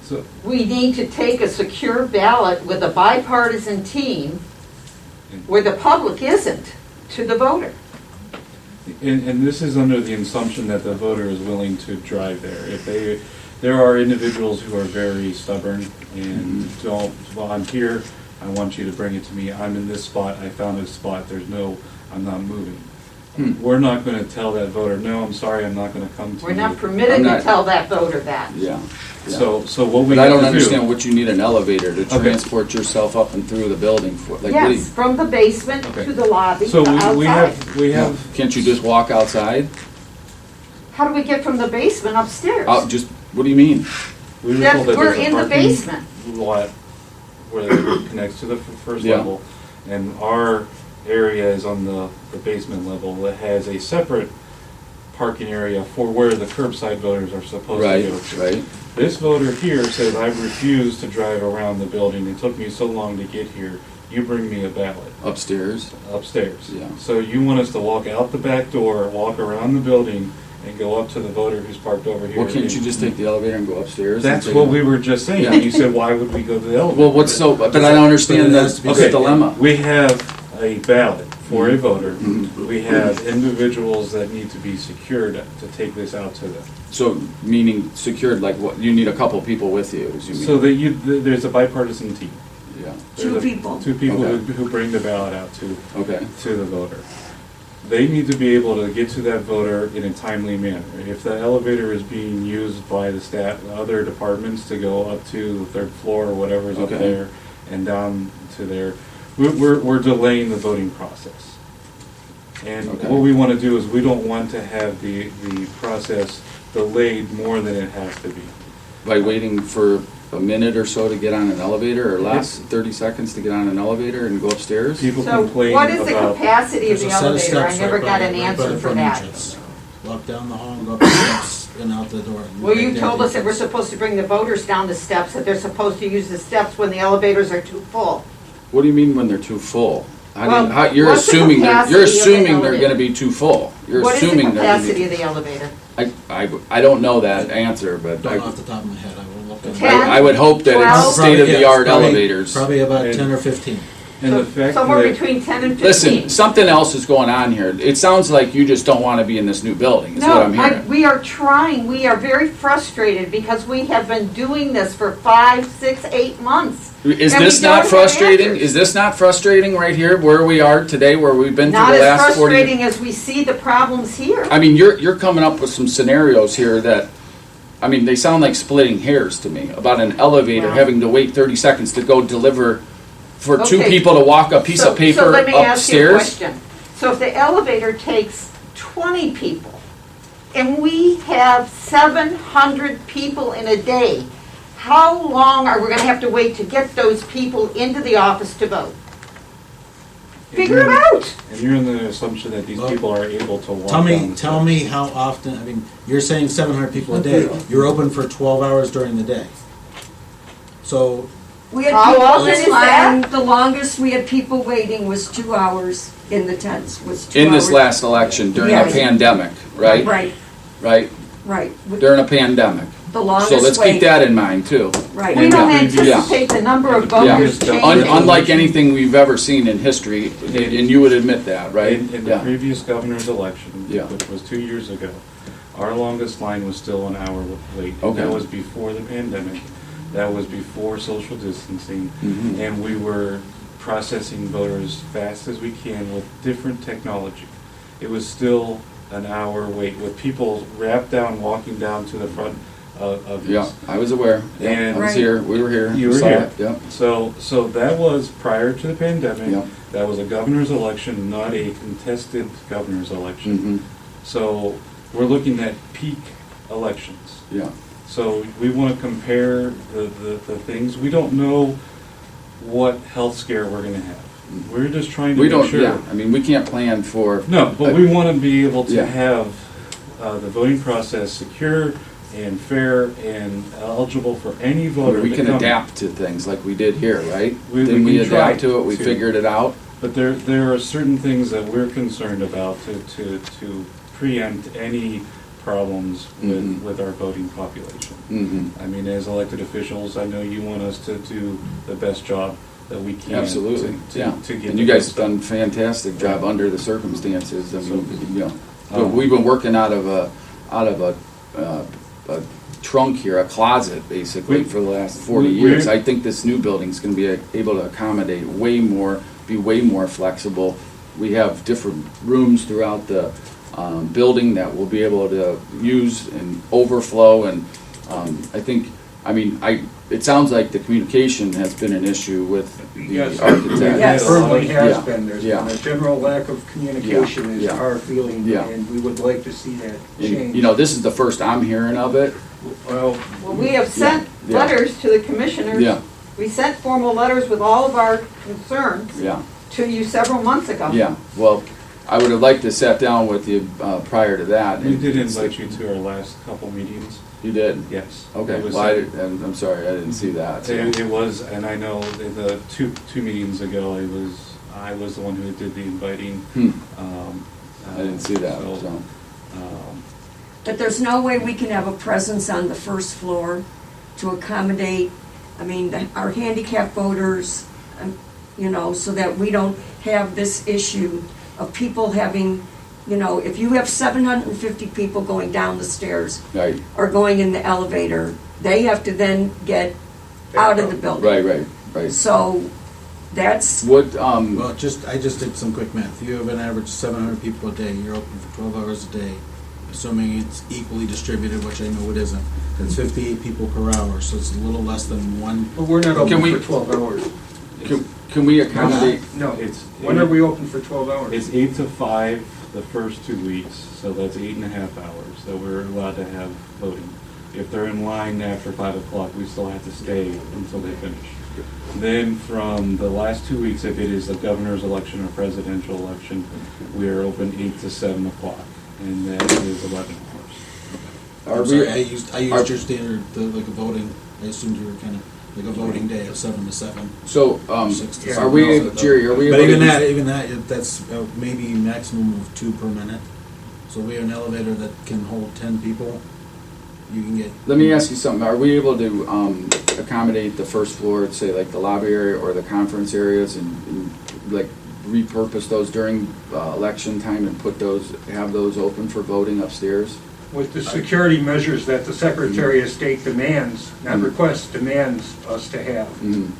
So, We need to take a secure ballot with a bipartisan team where the public isn't to the voter. and this is under the assumption that the voter is willing to drive there. There are individuals who are very stubborn and don't, well, I'm here, I want you to bring it to me, I'm in this spot, I found this spot, I'm not moving. We're not gonna tell that voter, no, I'm sorry, I'm not gonna come to you. We're not permitted I'm to not- tell that voter that. Yeah. yeah. So what we But I have don't to do- understand what you need an elevator to Okay. transport yourself up and through the building for. Like, what do Yes, from the basement Okay. to the lobby to So we outside. we have, Can't you just walk outside? How do we get from the basement upstairs? Just, what do you mean? we were told that We're there's a in the parking basement. lot where it connects to the first Yeah. level, and our area is on the basement level that has a separate parking area for where the curbside voters are supposed Right, to go to. right. This voter here says, I refuse to drive around the building, it took me so long to get here, you bring me a ballot Upstairs? upstairs. Yeah. So you want us to walk out the back door, walk around the building, and go up to the voter who's parked over here? Well, can't you just take the elevator and go upstairs? and That's take what it? we were just saying, Yeah. you said, why would we go to the elevator? Well, what's so, but I don't understand But it has to the be- the dilemma. We have a ballot for a voter. Mhm. We have individuals that need to be secured to take this out to them. So, meaning secured, like what, you need a couple people with you, as you mean? So that there's a bipartisan team. Yeah, Two There's a- people. Two people Okay. who bring the ballot out okay. to the voter. They need to be able to get to that voter in a timely manner. If the elevator is being used by the staff, other departments to go up to the third floor or whatever is up Okay. there and down to there, we're delaying the voting process. And Okay. what we want to do is we don't want to have the process delayed more than it has to be. By waiting for a minute or so to get on an elevator, or less, 30 seconds to get on an elevator and go upstairs? People So complain what is the about, capacity of there's a the set of elevator? I steps never right got by- an right by answer the for front that. entrance. Walk down the hall and go up the steps and out the door. Well, you Right there told at us the that we're entrance. supposed to bring the voters down the steps, that they're supposed to use the steps when the elevators are too full. What do you mean when they're too full? How do Well, you, how, you're what's the assuming capacity you're of the assuming they're elevator? gonna be too full. You're What is the assuming they're gonna capacity be. of the elevator? I don't know that answer, but Don't know off the top of my head, I will look at it. 10, I would hope that 12? it's state-of-the-art Probably- elevators. Probably about And- 10 or 15. and the fact Somewhere that, between 10 and 15. Listen, something else is going on here. It sounds like you just don't wanna be in this new building, is what I'm No, hearing. we are trying, we are very frustrated because we have been doing this for 5, 6, 8 months. Is And this we don't not have frustrating? answers. Is this not frustrating right here, where we are today, where we've been for Not the as last 40 years? frustrating as we see the problems here. I mean, you're coming up with some scenarios here that, I mean, they sound like splitting hairs to me, about an elevator Wow. having to wait 30 seconds to go deliver, for two Okay. people to walk a piece So- of paper So let me ask you a upstairs. question. So if the elevator takes 20 people, and we have 700 people in a day, how long are we gonna have to wait to get those people into the office to vote? Figure it out! and you're in the assumption that these Well, people are able to walk Tell down me, the tell steps. me how often, I mean, you're saying 700 people a day, you're open for 12 hours during the day. So, We had How people often in is line, that? the longest we had people waiting was 2 hours in the tents, was 2 hours. In this last election, during a Yes. pandemic, right? Right, Right? right. During a pandemic. The So longest let's wait. keep that in mind, too. Right. We don't Yeah. anticipate the number of Yeah. voters Yeah. changing. Unlike anything we've ever seen in history, and you would admit that, right? In the Yeah. previous governor's election, Yeah. which was 2 years ago, our longest line was still an hour late. And Okay. that was before the pandemic, that was before social distancing, Mhm. and we were processing voters fast as we can with different technology. It was still an hour wait, with people wrapped down, walking down to the front of Yeah, this. I was aware. Yeah, And- I was Right. here, we were here. You were Saw here. it, Yep. So that was prior to the pandemic. Yep. That was a governor's election, not a contested governor's election. Mhm. So we're looking at peak elections. Yeah. So we want to compare the things. We don't know what health scare we're going to have. We're just trying to We make don't, sure. yeah, I mean, we can't plan for. No, but we want to be able to Yeah. have the voting process secure, and fair and eligible for any voter We to can come. adapt to things like we did here, right? We Didn't we can try adapt to it? We to. figured it out? But there are certain things that we're concerned about to preempt any problems Mhm. with our voting population. Mm-hmm. I mean, as elected officials, I know you want us to do the best job that we can. Absolutely, yeah. To get And you the guys best have done a fantastic job under the circumstances. I mean, you know, but Um, we've been working out of a trunk here, a closet, basically, We- for the last 40 we- years. we're- I think this new building's gonna be able to accommodate way more, be way more flexible. We have different rooms throughout the building that we'll be able to use and overflow, and I think, I mean, it sounds like the communication has been an issue with Yes, the architect. it certainly has Yeah, been. There's yeah. been a general lack of communication is Yeah, yeah. our feeling, Yeah. and we would like to see that And, change. you know, this is the first I'm hearing of it. Well, Well, we have sent Yeah. letters to the commissioners. Yeah, We sent formal letters with all of our concerns yeah, to you several months ago. yeah. Well, I would have liked to sat down with you prior to that. We and- did invite you to our last couple meetings. You did? Yes. Okay, It was- well, I'm sorry, I didn't see that. so. It was, and I know the two meetings ago, I was the one who did the inviting. Hmm. I didn't see that, So, so. But there's no way we can have a presence on the first floor to accommodate, I mean, our handicapped voters, you know, so that we don't have this issue of people having, you know, if you have 750 people going down the stairs Right, or going in the elevator, they have to then get out of the building. right. So that's, What, Well, I just did some quick math. You have an average 700 people a day, you're open for 12 hours a day, assuming it's equally distributed, which I know it isn't. That's 58 people per hour, so it's a little less than one. but we're not Can open we- for 12 hours. can we accommodate, No, when It's- are we open for 12 hours? It's 8 to 5 the first 2 weeks, so that's 8.5 hours that we're allowed to have voting. If they're in line after 5 o'clock, we still have to stay until they finish. Then from the last 2 weeks, if it is the governor's election or presidential election, we are open 8 to 7 o'clock, and that is 11 hours. are I'm we, sorry, I used your standard, like a voting, I assumed you were kind of, like a voting day of 7 to 7. so, 6 to Yeah. 7. are we, Jerry, are we But able to? even that, that's maybe maximum of 2 per minute. So we have an elevator that can hold 10 people. You can get. Let me ask you something, are we able to accommodate the first floor, say like the lobby area or the conference areas and like repurpose those during election time and have those open for voting upstairs? With the security measures that the Secretary of State demands, not requests, demands us to have. Mhm.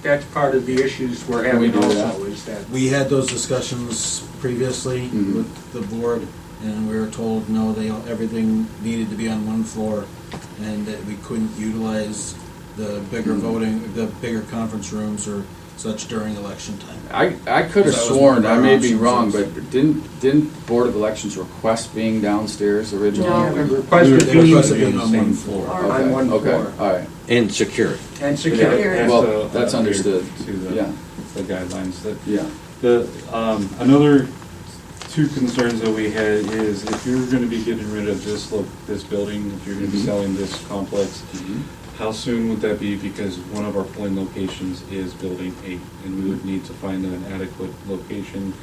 That's part of the issues we're Can we having do also, that? is that We had those discussions previously Mhm. with the board, and we were told, no, everything needed to be on one floor, and that we couldn't utilize the bigger voting, the bigger conference rooms or such during election time. I could have That was one sworn, of I our may be options, wrong, yes. but didn't Board of Elections request being downstairs originally? No. we requested They being requested being being on on the one same floor. Or- Okay, on one okay, floor. all right, And security. and It security. has Well, to that's adhere understood. To Yeah. the guidelines that yeah. The, another two concerns that we had is if you're gonna be getting rid of this building, if you're gonna be Mhm. selling this complex, Mhm. how soon would that be? Because one of our polling locations is Building 8, and we would need to find an adequate location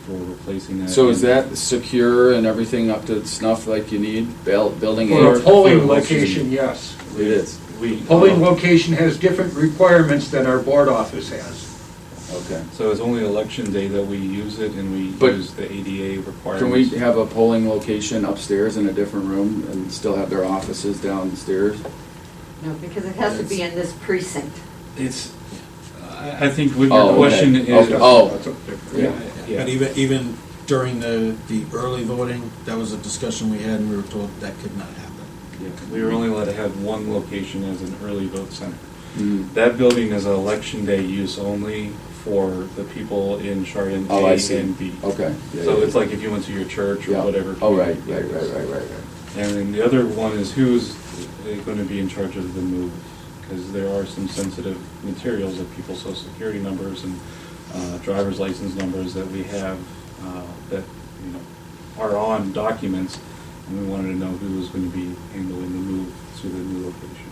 for replacing that. So is that secure and everything up to snuff like you need, building For a eight? polling location, yes. It is, Polling location has different requirements than our board office has. okay. So it's only election day that we use it, and we But use the ADA requirements. Can we have a polling location upstairs in a different room and still have their offices downstairs? No, because it has to be in this precinct. It's, I think what Oh, your okay. question is. Okay. Oh. Yeah, But yeah. even during the early voting, that was a discussion we had, and we were told that could not happen. Yeah, we were only allowed to have one location as an early vote center. Mhm. That building is election day use only for the people in Chardon Oh, I A see. and B. Okay. Yeah, So yeah, it's like if you went to your church or yeah. whatever. Oh, right. community it is. And then the other one is who's going to be in charge of the move? Because there are some sensitive materials of people's social security numbers and driver's license numbers that we have that are on documents, And we wanted to know who was going to be handling the move to the new location.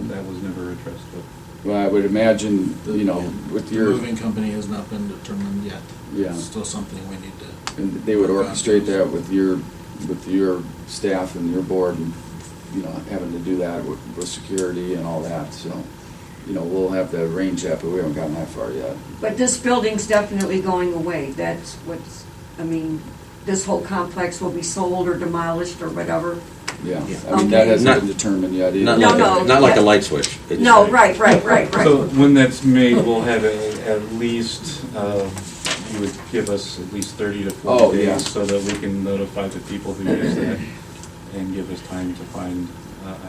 That was never addressed, but. Well, I would imagine, you know, with The your, moving company has not been determined yet. Yeah. It's still something we need to. and they would orchestrate that with your staff and your board, and, you know, having to do that with security and all that, so, you know, we'll have to arrange that, but we haven't gotten that far yet. But this building's definitely going away. That's what's, I mean, this whole complex will be sold or demolished or whatever. Yeah, Yeah. I mean, that Okay. hasn't Not- been determined yet either. Not No, like, no, not like a yeah. light switch. It's- No, right. So when that's made, we'll have at least, you would give us at least 30 to 40 Oh, yeah. days so that we can notify the people who use that and give us time to find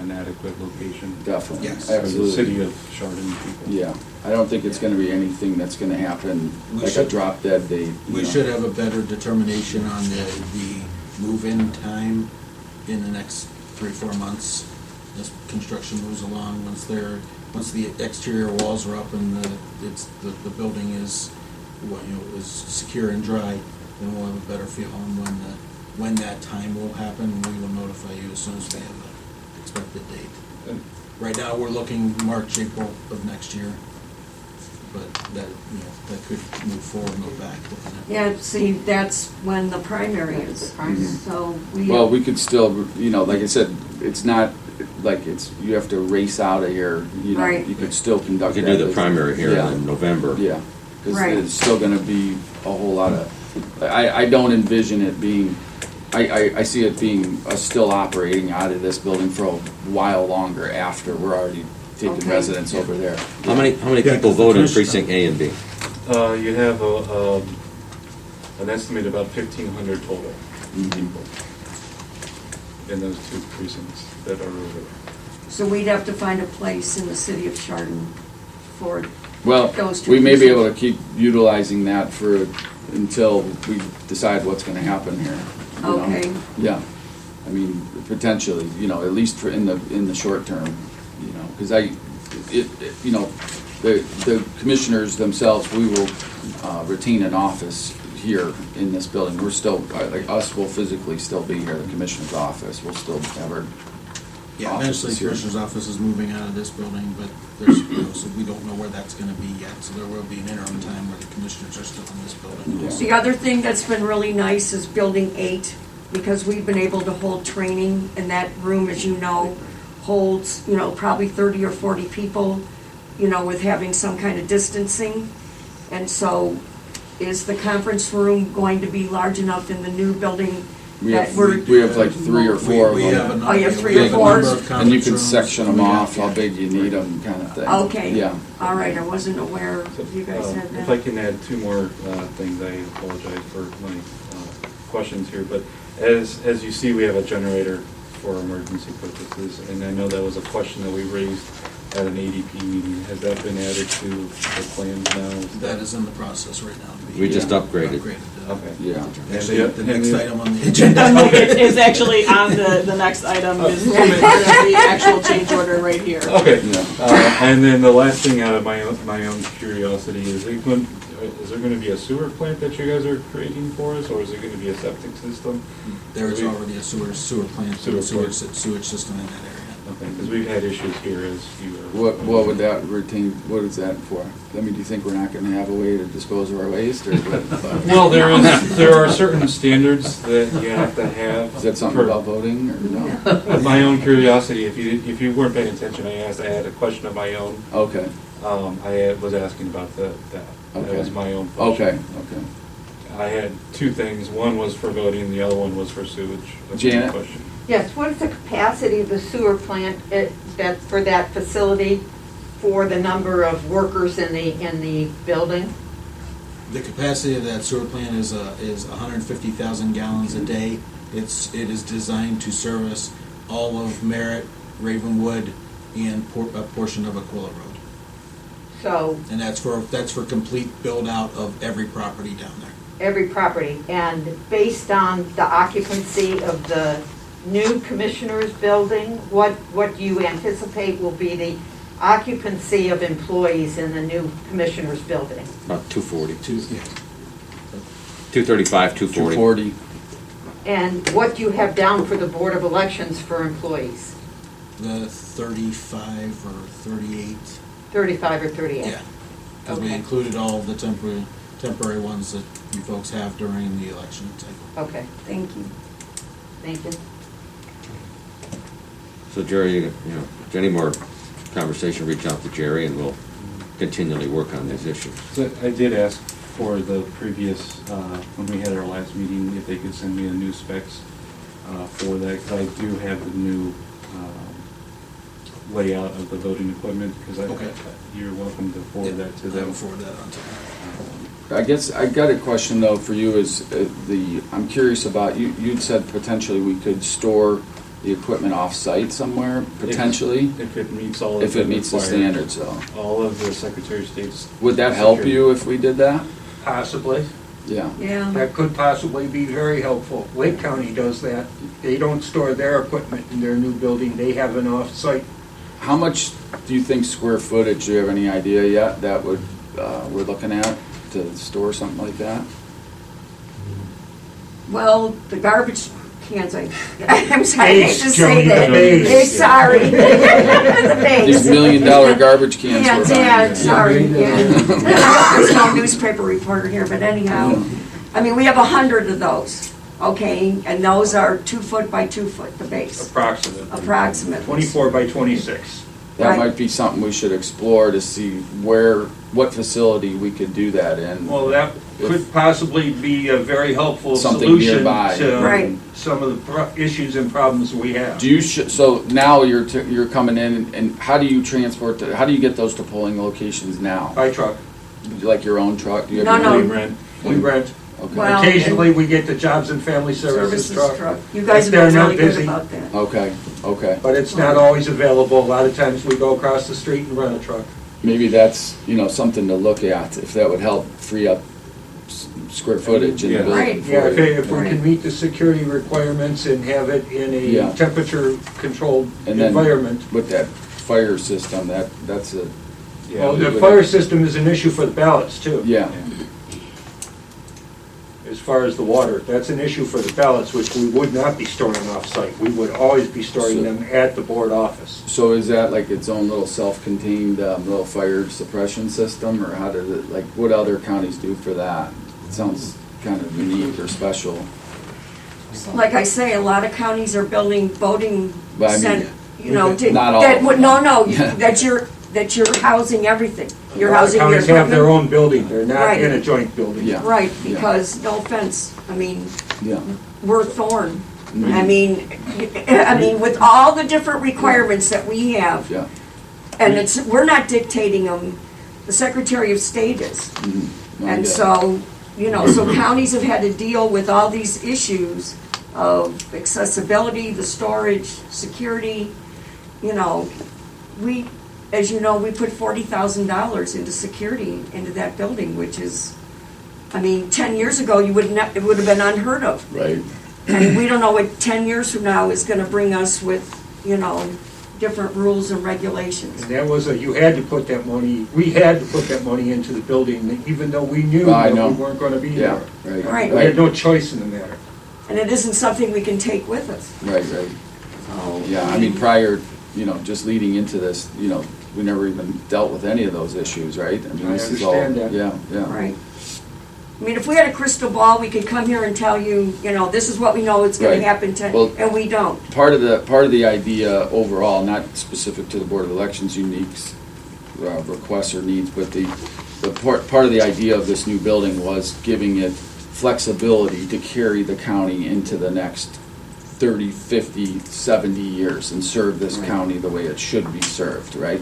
an adequate location. Definitely, Yes. For the absolutely. city of Chardon people. Yeah, I don't think it's gonna be anything that's gonna happen We like a should- drop dead date. We should have a better determination on the move-in time in the next 3-4 months as construction moves along. Once the exterior walls are up and the building is, is secure and dry, then we'll have a better feel on when that time will happen, and we will notify you as soon as we have an expected date. Right now, we're looking March, April of next year, but that could move forward, move back. Yeah, see, that's when the primary is. So we. Well, we could still, you know, like I said, it's not like you have to race out of here, you know, Right. you could still We conduct could that. do the primary here Yeah. in November. Yeah, because Right. there's still gonna be a whole lot of, I don't envision it being, I see it being still operating out of this building for a while longer after we're already taking Okay. residents over there. How many Yeah, people 'cause the vote in commission- precinct A and B? You have an estimate about 1,500 total people in those two precincts that are over there. So we'd have to find a place in the city of Chardon for Well, those two we may be able to precincts. keep utilizing that until we decide what's gonna happen here. you know? Okay. Yeah, I mean, potentially, you know, at least in the short term, you know, because you know, the commissioners themselves, we will retain an office here in this building. We're still, like us, will physically still be here, the commissioner's office, we'll still have our Yeah, office eventually is here. Commissioner's office is moving out of this building, but there's, so we don't know where that's gonna be yet, so there will be an interim time where the commissioners are still in this building. Yeah. The other thing that's been really nice is Building 8, because we've been able to hold training, and that room, as you know, holds, probably 30 or 40 people, with having some kind of distancing. And so, is the conference room going to be large enough in the new building We that have, we're... we have like 3 or 4 of We have them. a Oh, you have number- 3 we or have a 4? number of And you conference can rooms. section them We off, have- how big you need them, kind of thing. Okay. Yeah. All right, I wasn't aware you guys had If I that. can add 2 more things, I apologize for my questions here, but as you see, we have a generator for emergency purposes, and I know that was a question that we raised at an ADP meeting. Has that been added to the plans now? That is in the process right now. to be We just upgraded. Okay. Yeah. Actually, And the the- next item on the agenda. It's actually on the next item, is the actual change order right here. Okay, Yeah. and then the last thing out of my own curiosity is there gonna be a sewer plant that you guys are creating for us, or is it gonna be a septic system? There is already a sewer plant, Sewer plant. sewage system in that area. Okay, because we've had issues here as you were. What would that what is that for? I mean, do you think we're not gonna have a way to dispose of our waste, or what? Well, there are certain standards that you have to have. Is that something for- about voting, or no? My own curiosity, if you weren't paying attention, I had a question of my own. Okay, I was asking about that. That Okay. was my own question. okay. I had 2 things. One was for voting, the other one was for sewage. That's my Janet? question. Yes, what is the capacity of the sewer plant for that facility for the number of workers in the building? The capacity of that sewer plant is 150,000 gallons a day. It is designed to service all of Merritt, Ravenwood, and a portion of Aquila Road. So, And that's for complete build-out of every property down there. every property, and based on the occupancy of the new commissioner's building, what do you anticipate will be the occupancy of employees in the new commissioner's building? About 240, Yeah. 235, 240. 240. And what do you have down for the Board of Elections for employees? The 35 or 38. 35 or 38? Yeah. Because we Okay. included all of the temporary ones that you folks have during the election cycle. Okay, thank you. Thank you. So Jerry, you know, if any more conversation, reach out to Jerry and we'll continually work on these issues. So I did ask for the previous, when we had our last meeting, if they could send me the new specs for that, because I do have the new layout of the voting equipment, because Okay. you're welcome to forward that to I them. will forward that on to you. I guess I got a question though for you is I'm curious about, you'd said potentially we could store the equipment off-site somewhere, potentially? If it meets all of If it meets the required- standards though. All of the Secretary of State's. Would that help security. you if we did that? Possibly. Yeah. Yeah. That could possibly be very helpful. Lake County does that. They don't store their equipment in their new building. They have an off-site. How much do you think square footage, do you have any idea yet, that would, we're looking at to store something like that? Well, the garbage cans, I'm sorry, I hate Base, to say Jody, that. the base. They're sorry. The base. These $1 million garbage cans Yeah, we're yeah, buying. sorry, yeah. There's no newspaper reporter here, but anyhow, I mean, we have 100 of those, okay? And those are 2 foot by 2 foot, the base, approximately. 24 by 26. That Right. might be something we should explore to see what facility we could do that in. Well, that could possibly be a very helpful Something solution nearby. to Right. some of the issues and problems we have. Do you, so now you're coming in, and how do you transport, how do you get those to polling locations now? By truck. Like your own truck? Do you No, have your no. own- rent. We rent. Okay. Well, Occasionally, we get the Jobs and Family Services truck. You guys If have they're been not really good busy. about that. Okay, okay. But it's not always available. A lot of times we go across the street and rent a truck. Maybe that's, something to look at, if that would help free up square footage in the Yeah. building. Right. for Yeah, you. if we can meet the security requirements and have it in Yeah. a temperature-controlled And then environment. with that fire system, that's a, Well, the fire system is an issue for the ballots, too. yeah. As far as the water, that's an issue for the ballots, which we would not be storing off-site. We would always be storing So- them at the board office. So is that like its own little self-contained little fire suppression system, or how does it, like, what other counties do for that? It sounds kind of unique or special. Like I say, a lot of counties are building voting But I mean, cent, not all that of would, them. no, Yeah. that you're housing everything. You're A lot of housing your counties have their equipment. own building. They're not Right. in a joint building. Yeah. Right, Yeah. because, no offense, I mean, Yeah. we're Thorn. Mhm. I mean, with all the different requirements that we have, Yeah. and we're not dictating them, the Secretary of State is. Mhm. No, I And get it. so, so counties have had to deal with all these issues of accessibility, the storage, security, we, as you know, we put $40,000 into security into that building, which is, 10 years ago, it would have been unheard of. Right. And we don't know what 10 years from now is gonna bring us with, different rules and regulations. And that was you had to put that money, we had to put that money into the building, even though we knew I that know. we weren't gonna be Yeah, there. right. Right. We had no choice in the matter. And it isn't something we can take with us. Right, right. So, Yeah, I mean, prior, just leading into this, we never even dealt with any of those issues, right? mean, I this is all- understand that. Yeah, yeah. Right. If we had a crystal ball, we could come here and tell you, this is what we know it's gonna Right. happen Well- and we don't. Part of the idea overall, not specific to the Board of Elections unique requests or needs, but the part of the idea of this new building was giving it flexibility to carry the county into the next 30, 50, 70 years and serve this Right. county the way it should be served, right?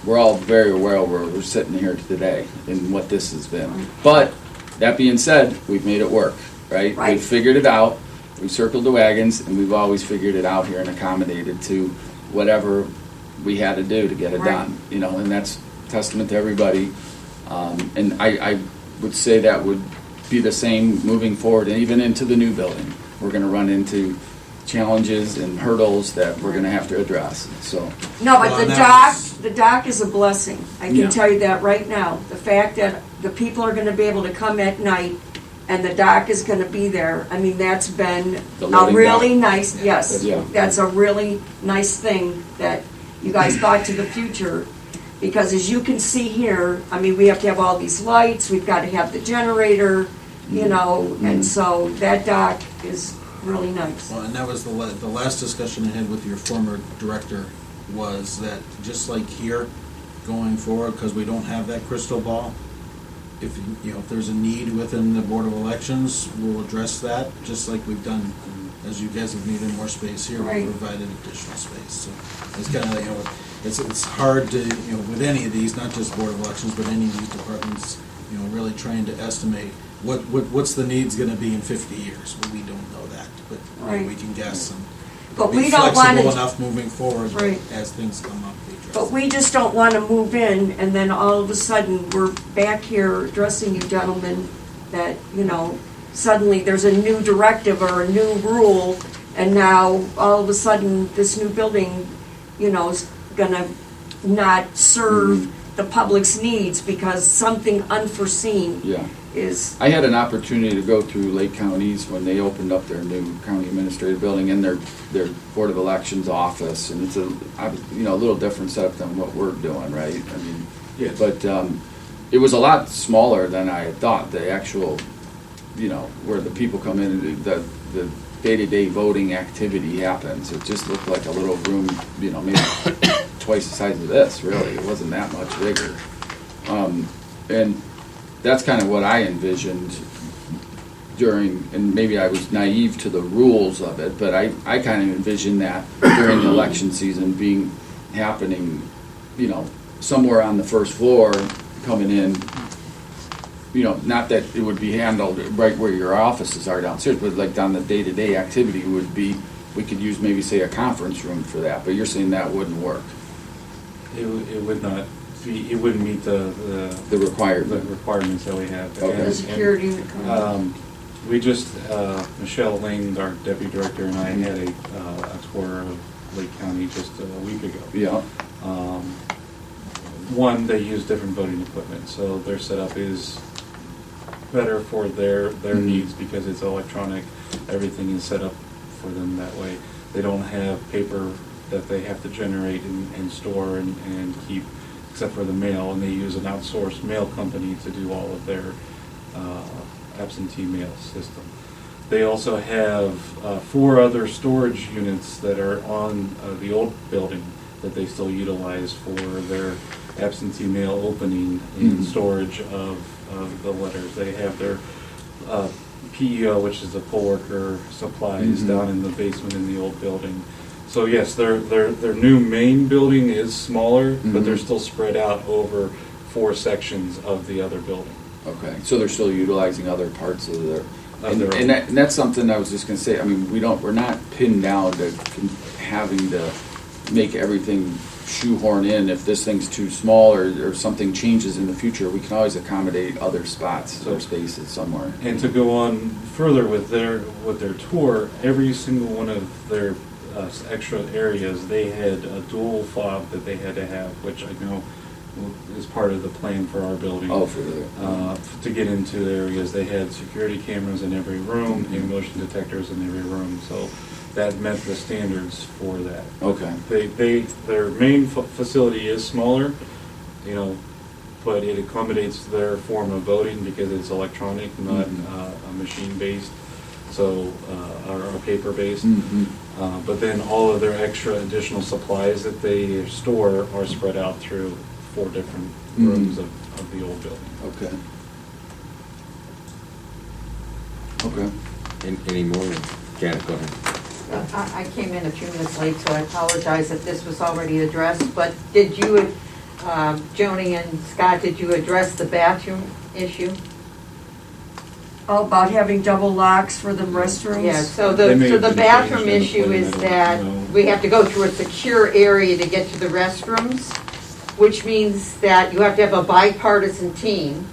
We're all very aware where we're sitting here today and what this has been. But, that being said, we've made it work, right? Right. We've figured it out, we've circled the wagons, and we've always figured it out here and accommodated to whatever we had to do to get it Right. done. And that's testament to everybody. And I would say that would be the same moving forward, and even into the new building. We're gonna run into challenges and hurdles that we're gonna have to address, so. No, but Well, the and dock, that's- the dock is a blessing. I Yeah. can tell you that right now. The fact that the people are gonna be able to come at night and the dock is gonna be there. I mean, that's been The a loading really dock? nice, yes. Yeah. That's a really nice thing that you guys thought to the future. Because as you can see here, I mean, we have to have all these lights, we've got to have the generator, you know, and so that dock is really nice. Well, and that was the last discussion I had with your former director, was that just like here, going forward, because we don't have that crystal ball, if, you know, if there's a need within the Board of Elections, we'll address that, just like we've done. As you guys have needed more space here, Right. we provided additional space. So it's kind of, you know, it's hard to, you know, with any of these, not just Board of Elections, but any of these departments, you know, really trying to estimate what's the needs going to be in 50 years. Well, we don't know that, but you know, Right. we can guess and But be we don't want flexible to, enough moving forward Right. as things come up. We address but them. we just don't want to move in and then all of a sudden, we're back here addressing you gentlemen that, you know, suddenly there's a new directive or a new rule, and now all of a sudden this new building, you know, is gonna not serve the public's needs because something unforeseen Yeah. is, I had an opportunity to go through Lake County's when they opened up their new county administrative building and their Board of Elections office, and it's a little different setup than what we're doing, right? I mean, Yes. but it was a lot smaller than I had thought. The actual, you know, where the people come in and the day-to-day voting activity happens. It just looked like a little room, you know, maybe twice the size of this, really. It wasn't that much bigger. And that's kind of what I envisioned during, and maybe I was naive to the rules of it, but I kind of envisioned that during the election season happening, you know, somewhere on the first floor coming in, you know, not that it would be handled right where your offices are downstairs, but like on the day-to-day activity would be, we could use maybe, say, a conference room for that, but you're saying that wouldn't work. It would not be, it wouldn't meet the requirements that we have. Okay. the security that comes. We just, Michelle Lane, our deputy director, and I had a tour of Lake County just a week ago. Yeah. One, they use different voting equipment, so their setup is better for their needs because it's electronic. Everything is set up for them that way. They don't have paper that they have to generate and store and keep, except for the mail, and they use an outsourced mail company to do all of their absentee mail system. They also have 4 other storage units that are on the old building that they still utilize for their absentee mail opening and storage of the letters. They have their PEO, which is the poll worker supplies, down in the basement in the old building. So yes, their new main building is smaller, but they're still spread out over 4 sections of the other building. Okay, so they're still utilizing other parts of their, and that's something I was just gonna say. I mean, we're not pinned down to having to make everything shoehorn in. If this thing's too small or something changes in the future, we can always accommodate other spots or spaces somewhere. And to go on further with their tour, every single one of their extra areas, they had a dual fob that they had to have, which I know is part of the plan for our building. Oh, for the to get into the areas, they had security cameras in every room and motion detectors in every room, so that met the standards for that. Okay. Their main facility is smaller, you know, but it accommodates their form of voting because it's electronic, not a machine-based, so or paper-based. But then all of their extra additional supplies that they store are spread out through 4 different rooms of the old building. Okay. Okay. Any more? Janet, go ahead. I came in a few minutes late, so I apologize if this was already addressed, but did you, Joni and Scott, did you address the bathroom issue? Oh, about having double locks for the restrooms? Yeah, so the bathroom issue is that we have to go through a secure area to get to the restrooms, which means that you have to have a bipartisan team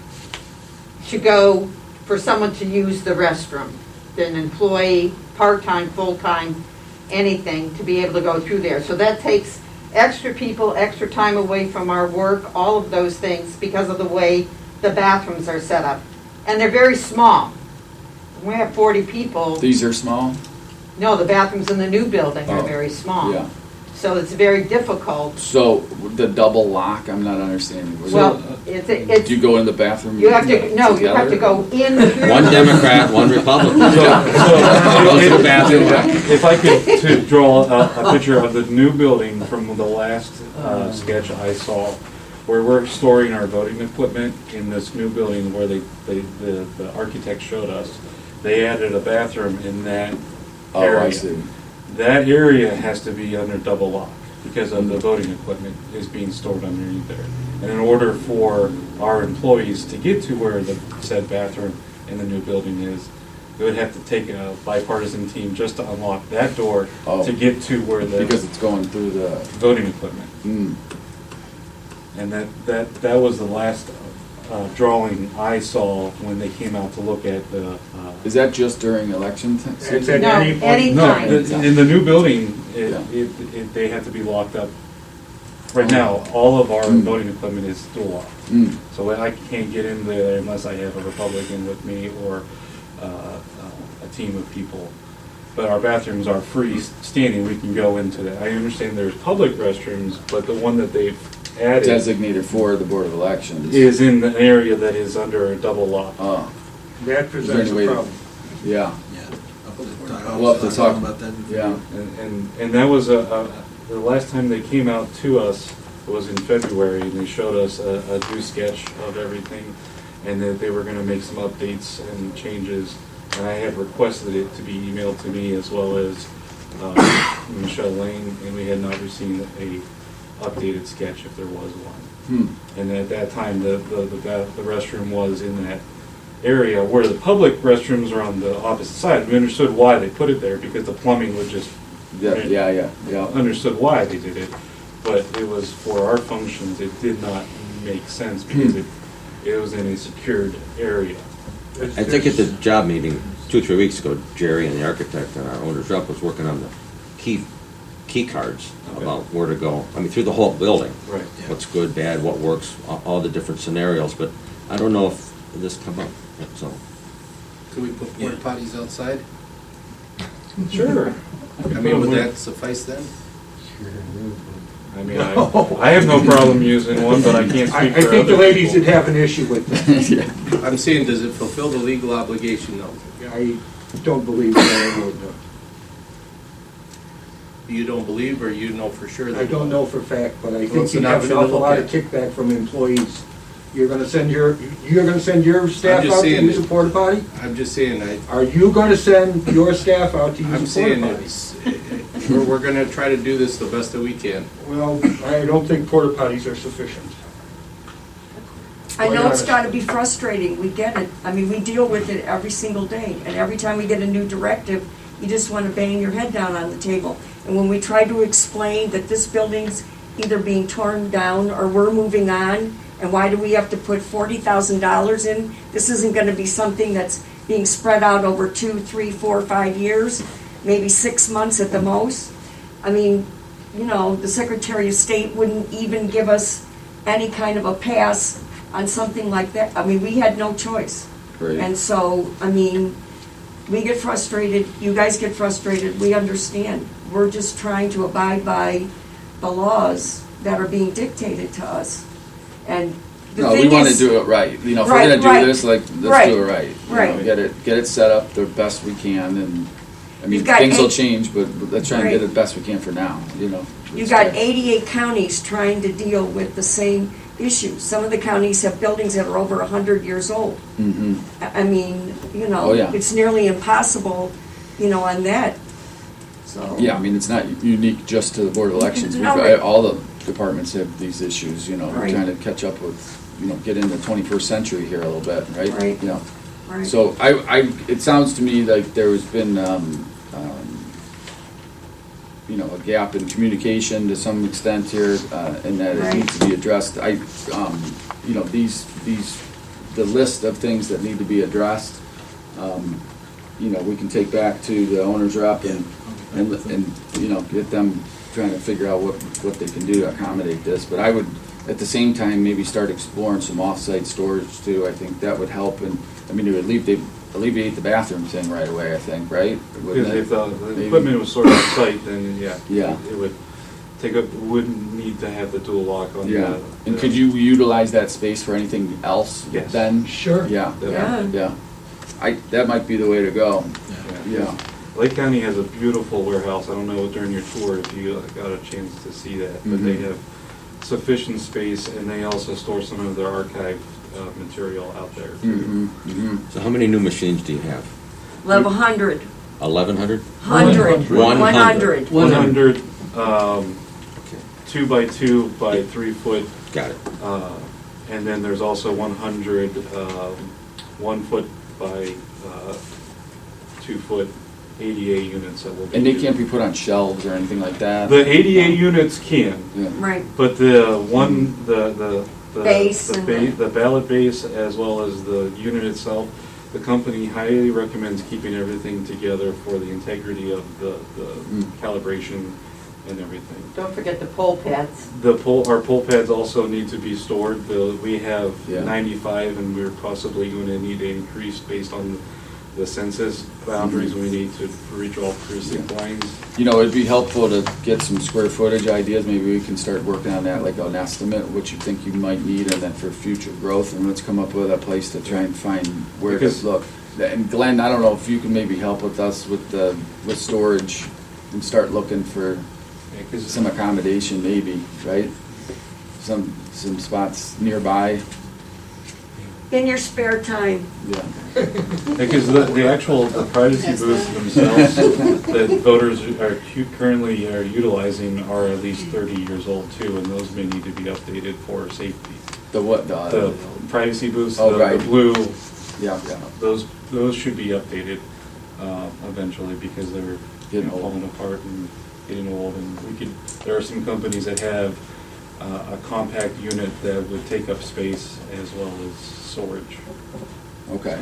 to go for someone to use the restroom, an employee, part-time, full-time, anything, to be able to go through there. So that takes extra people, extra time away from our work, all of those things, because of the way the bathrooms are set up. And they're very small. we have 40 people. These are small? No, the bathrooms in the new building are Oh, very small. Yeah. So it's very difficult. So the double lock, I'm not understanding. Well, it's, Do you go in the bathroom? you have to, no, you have to go in through. One Democrat, one Republican. If I could to draw a picture of the new building from the last sketch I saw, where we're storing our voting equipment in this new building where the architect showed us, they added a bathroom in that area. Oh, I see. That area has to be under double lock because of the voting equipment is being stored underneath there. And in order for our employees to get to where the said bathroom in the new building is, we would have to take a bipartisan team just to unlock that door to get to where the Because it's going through the voting equipment. Mm. And that was the last drawing I saw when they came out to look at the. Is that just during election season? It's at No, any point. anytime. No, in the new building, Yeah. they have to be locked up. Right now, all of our voting equipment is still locked. Mm. So I can't get in there unless I have a Republican with me or a team of people. But our bathrooms are free standing, we can go into that. I understand there's public restrooms, but the one that they've added Designated for the Board of Elections. is in an area that is under a double lock. Oh, That presents Is there any a way- problem. yeah. Yeah. We'll have to talk about that. Yeah. And that was the last time they came out to us was in February, and they showed us a new sketch of everything, and that they were gonna make some updates and changes. And I had requested it to be emailed to me as well as Michelle Lane, and we had not received a updated sketch if there was one. Hmm. And at that time, the restroom was in that area where the public restrooms are on the opposite side. We understood why they put it there, because the plumbing would just, Yeah. understood why they did it. But it was for our functions, it did not make sense because it was in a secured area. I think at the job meeting 2-3 weeks ago, Jerry and the architect and our owner's rep was working on the key cards about where to go. I mean, through the whole building. Right. What's good, bad, what works, all the different scenarios, but I don't know if this come up, so. Could we put porta potties outside? Sure. I mean, would that suffice then? I mean, I have no problem using one, but I can't I speak for think the other ladies people. would have an issue with that. I'm saying, does it fulfill the legal obligation? No. I don't believe that it would. You don't believe, or you know for sure that? I don't know for a fact, but I Well, think it's you an have an option to awful look lot at. of kickback from employees. You're gonna send your staff just out to saying use a that- porta potty? I'm just saying, Are you gonna send your staff out to use a I'm porta saying potty? it's, we're gonna try to do this the best that we can. Well, I don't think porta potties are sufficient. I know Quite it's honest. gotta be frustrating, we get it. I mean, we deal with it every single day, and every time we get a new directive, you just wanna bang your head down on the table. And when we try to explain that this building's either being torn down or we're moving on, and why do we have to put $40,000 in? This isn't gonna be something that's being spread out over 2, 3, 4, 5 years, maybe 6 months at the most. I mean, you know, the Secretary of State wouldn't even give us any kind of a pass on something like that. I mean, we had no choice. Right. And so, I mean, we get frustrated, you guys get frustrated, we understand. We're just trying to abide by the laws that are being dictated to us. And the No, we thing want to is, do it right. You know, if Right, we're right. gonna do this, like, let's Right, do it right. You right. know, get it set up the best we can, and I mean, You've got things will eight- change, but let's try and get Right. it best we can for now. You know. you've got 88 counties trying to deal with the same issues. Some of the counties have buildings that are over 100 years old. Mm-hmm. I mean, you know, Oh, yeah. it's nearly impossible, you know, on that. So. Yeah, I mean, it's not unique just to the Board of Elections. No, We've right. all the departments have these issues. You know, we're Right. trying to catch up with, you know, get in the 21st century here a little bit, right? Right. You know. Right. So it sounds to me like there has been, you know, a gap in communication to some extent here, and that it Right. needs to be addressed. You know, the list of things that need to be addressed, you know, we can take back to the owner's rep and, you know, get them trying to figure out what they can do to accommodate this. But I would, at the same time, maybe start exploring some off-site storage too. I think that would help, and, I mean, it would alleviate the bathroom thing right away, I think, right? Wouldn't Because it? if the Maybe. equipment was stored on site, then yeah. Yeah. It would take up, wouldn't need to have the dual lock on Yeah, the. and could you utilize that space for anything else Yes. then? Sure. Yeah, Yeah. yeah. That might be the way to go. Yeah. Yeah. Lake County has a beautiful warehouse. I don't know during your tour if you got a chance to see that, but they Mhm. have sufficient space, and they also store some of their archive material out there too. Mm-hmm, mm-hmm. So how many new machines do you have? 1,100, 1,100? 100, 100. 100, Okay, 2 by 2 by 3 foot, got it. and then there's also 100, 1 foot by 2 foot ADA units that will be. And they used. can't be put on shelves or anything like that? The ADA units can. Yeah. Right. But the one, the Base and the ballot base as well as the unit itself, the company highly recommends keeping everything together for the integrity of the calibration and everything. Don't forget the pole pads. Our pole pads also need to be stored. We have Yeah. 95 and we're possibly going to need to increase based on the census boundaries we need to redraw precinct lines. You know, it'd be helpful to get some square footage ideas. Maybe we can start working on that, like an estimate, what you think you might need, and then for future growth, and let's come up with a place to try and find where Because- to look. And Glenn, I don't know if you can maybe help with us with storage and start looking for Yeah, 'cause- some accommodation maybe, right? Some spots nearby, In your spare time. yeah. Because the privacy booths themselves that voters are currently utilizing are at least 30 years old too, and those may need to be updated for safety. The what, The privacy booths, Oh, the right. blue, yeah. those should be updated eventually because they're Getting old. falling apart and getting old. And there are some companies that have a compact unit that would take up space as well as storage. Okay.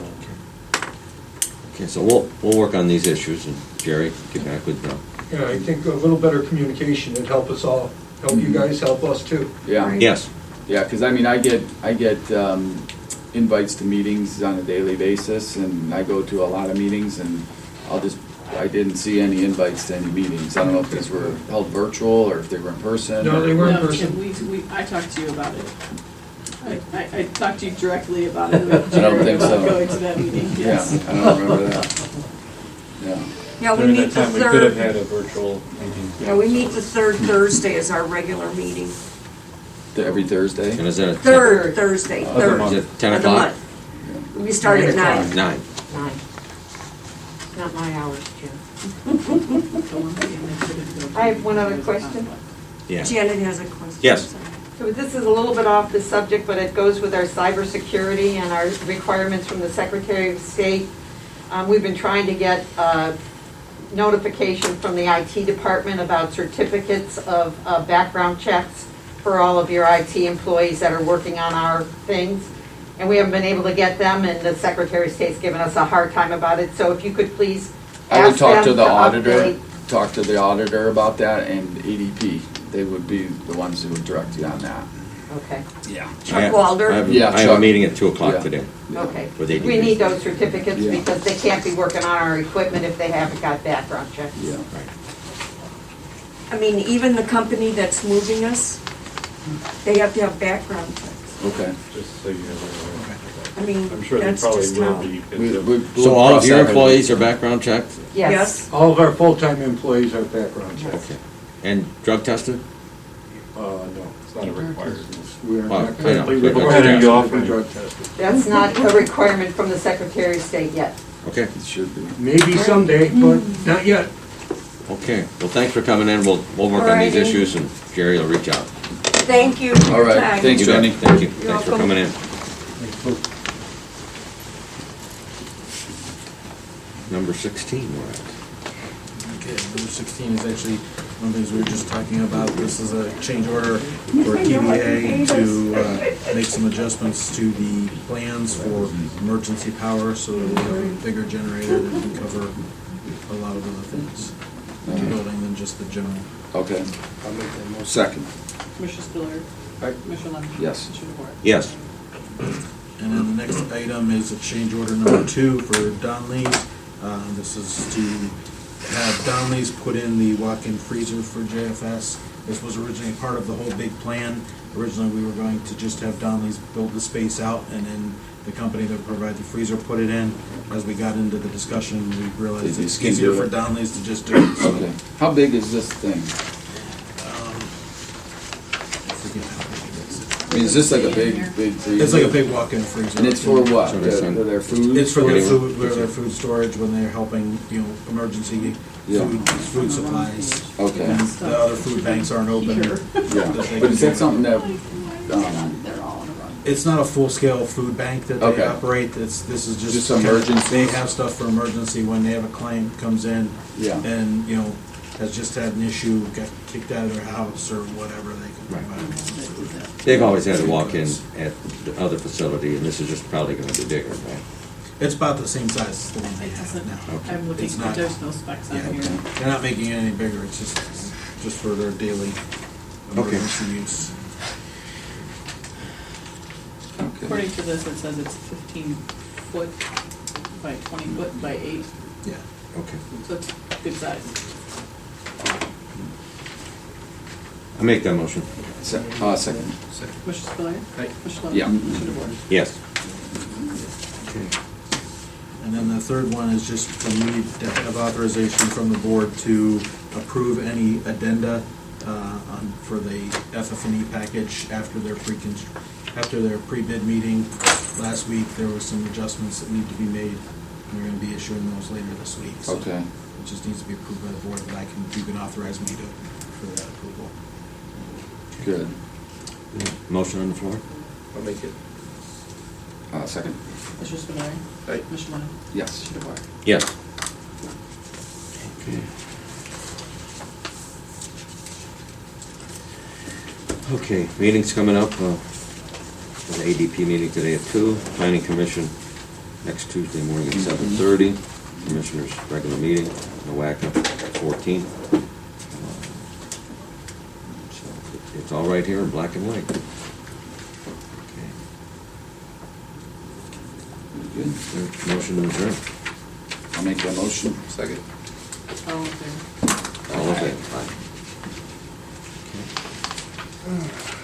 Okay, so we'll work on these issues, and Jerry, get back with them. Yeah, I think a little better communication would help us all, help you guys, help us too. Yeah. Right. Yes, Yeah, because I mean, I get invites to meetings on a daily basis, and I go to a lot of meetings, and I didn't see any invites to any meetings. I don't know if these were held virtual or if they were in person. No, or- they were in No, person. Tim, I talked to you about it. I talked to you directly about it with I don't Jerry think about so. going to that meeting, Yeah, yes. I don't remember that. Yeah. Yeah, we During meet that the time, we could have third, had a virtual meeting. yeah, we meet the third Thursday as our regular meeting. Every Thursday? and is that Third Thursday, Of the third. month. Is it 10 of the o'clock? month. We start at 9. 9? 9. Not my hours, Jim. I have one other question. Yeah. Janet has a question. Yes. So this is a little bit off the subject, but it goes with our cybersecurity and our requirements from the Secretary of State. We've been trying to get notification from the IT department about certificates of background checks for all of your IT employees that are working on our things. And we haven't been able to get them, and the Secretary of State's given us a hard time about it. So if you could please I would ask talk them to the auditor, update. talk to the auditor about that, and ADP. They would be the ones who would direct you on that. Okay, Yeah. Chuck Walder? I have Yeah, a Chuck. meeting at 2 o'clock Yeah. today. okay. With ADP. We need those certificates Yeah. because they can't be working on our equipment if they haven't got background checks. Yeah. I mean, even the company that's moving us, they have to have background checks. Okay. Just so you know. I mean, I'm sure they that's probably just will how. be. So all of your employees are background checked? Yes. All of our full-time employees are background checked. Okay. And drug tested? No, it's not a requirement. We are Well, not I know. currently But what required are you to offering? be drug tested. That's not a requirement from the Secretary of State yet. Okay, It should be. Maybe someday, but not yet. okay. Well, thanks for coming in. We'll work on these Alrighty. issues, and Jerry will reach out. Thank you for All your right, time. thanks, You bet. Jenny. Thank you. You're Thanks for welcome. coming in. Number 16 we're at. Okay, number 16 is actually one of the things we were just talking about. This is a change order for TBA to make some adjustments to the plans for emergency power so that we have a bigger generator that can cover a lot of other things in the building than just the general. Okay. I'll make that motion. Second. Commissioner Spiller. Commissioner Lemon. Yes. Commissioner DeWart. Yes. And then the next item is a change order number 2 for Donley's. This is to have Donley's put in the walk-in freezer for JFS. This was originally part of the whole big plan. Originally, we were going to just have Donley's build the space out, and then the company that would provide the freezer put it in. As we got into the discussion, we realized They it's can easier do for it. Donley's to just do it. So, Okay. How big is this thing? I forget how big it is. I mean, is this like a big freezer? It's like a big walk-in freezer. And it's for what? So there's some- For their food? It's for their Anyway. food, for their food storage when they're helping, emergency Yeah. food supplies. Okay. And the other food banks aren't open. Yeah, that they but is can that do. something that, They're all on a run. It's not a full-scale food bank that they Okay. operate, this is just. Just emergencies? They have stuff for emergency when they have a client comes in. Yeah. And, has just had an issue, got kicked out of their house or whatever, they can provide. They've always had to walk in at the other facility, and this is just probably gonna be bigger, right? It's about the same size as the one they It have doesn't, now. I'm looking, It's not- there's no specs on Yeah, here. they're not making it any bigger, it's just for their daily Okay. emergency use. okay. According to this, it says it's 15 foot by 20 foot by 8, Yeah. Okay. so it's good size. I make that motion. Second. Mr. Spiller? Aye. Mr. Lundey? Yeah. Mr. DeVore? Yes. Okay. And then the third one is just for me to have authorization from the board to approve any addenda for the FF&E package after their pre-bid meeting. Last week, there were some adjustments that need to be made. We're going to be issuing those later this week. So Okay. it just needs to be approved by the board, but you can authorize me for that approval. Good. Motion on the floor? I'll make it. Second. Mr. Spiller? Aye. Mr. Lundey? Yes. Mr. DeVore? Yes. Okay. Okay, meeting's coming up. The ADP meeting today at 2, Planning Commission next Tuesday morning at 7:30. Commissioners' regular meeting, NOACA, 14th. So it's all right here in black and white. Okay. Good. Motion to adjourn. I'll make that motion. Second. All in favor? All in favor? Aye. Okay.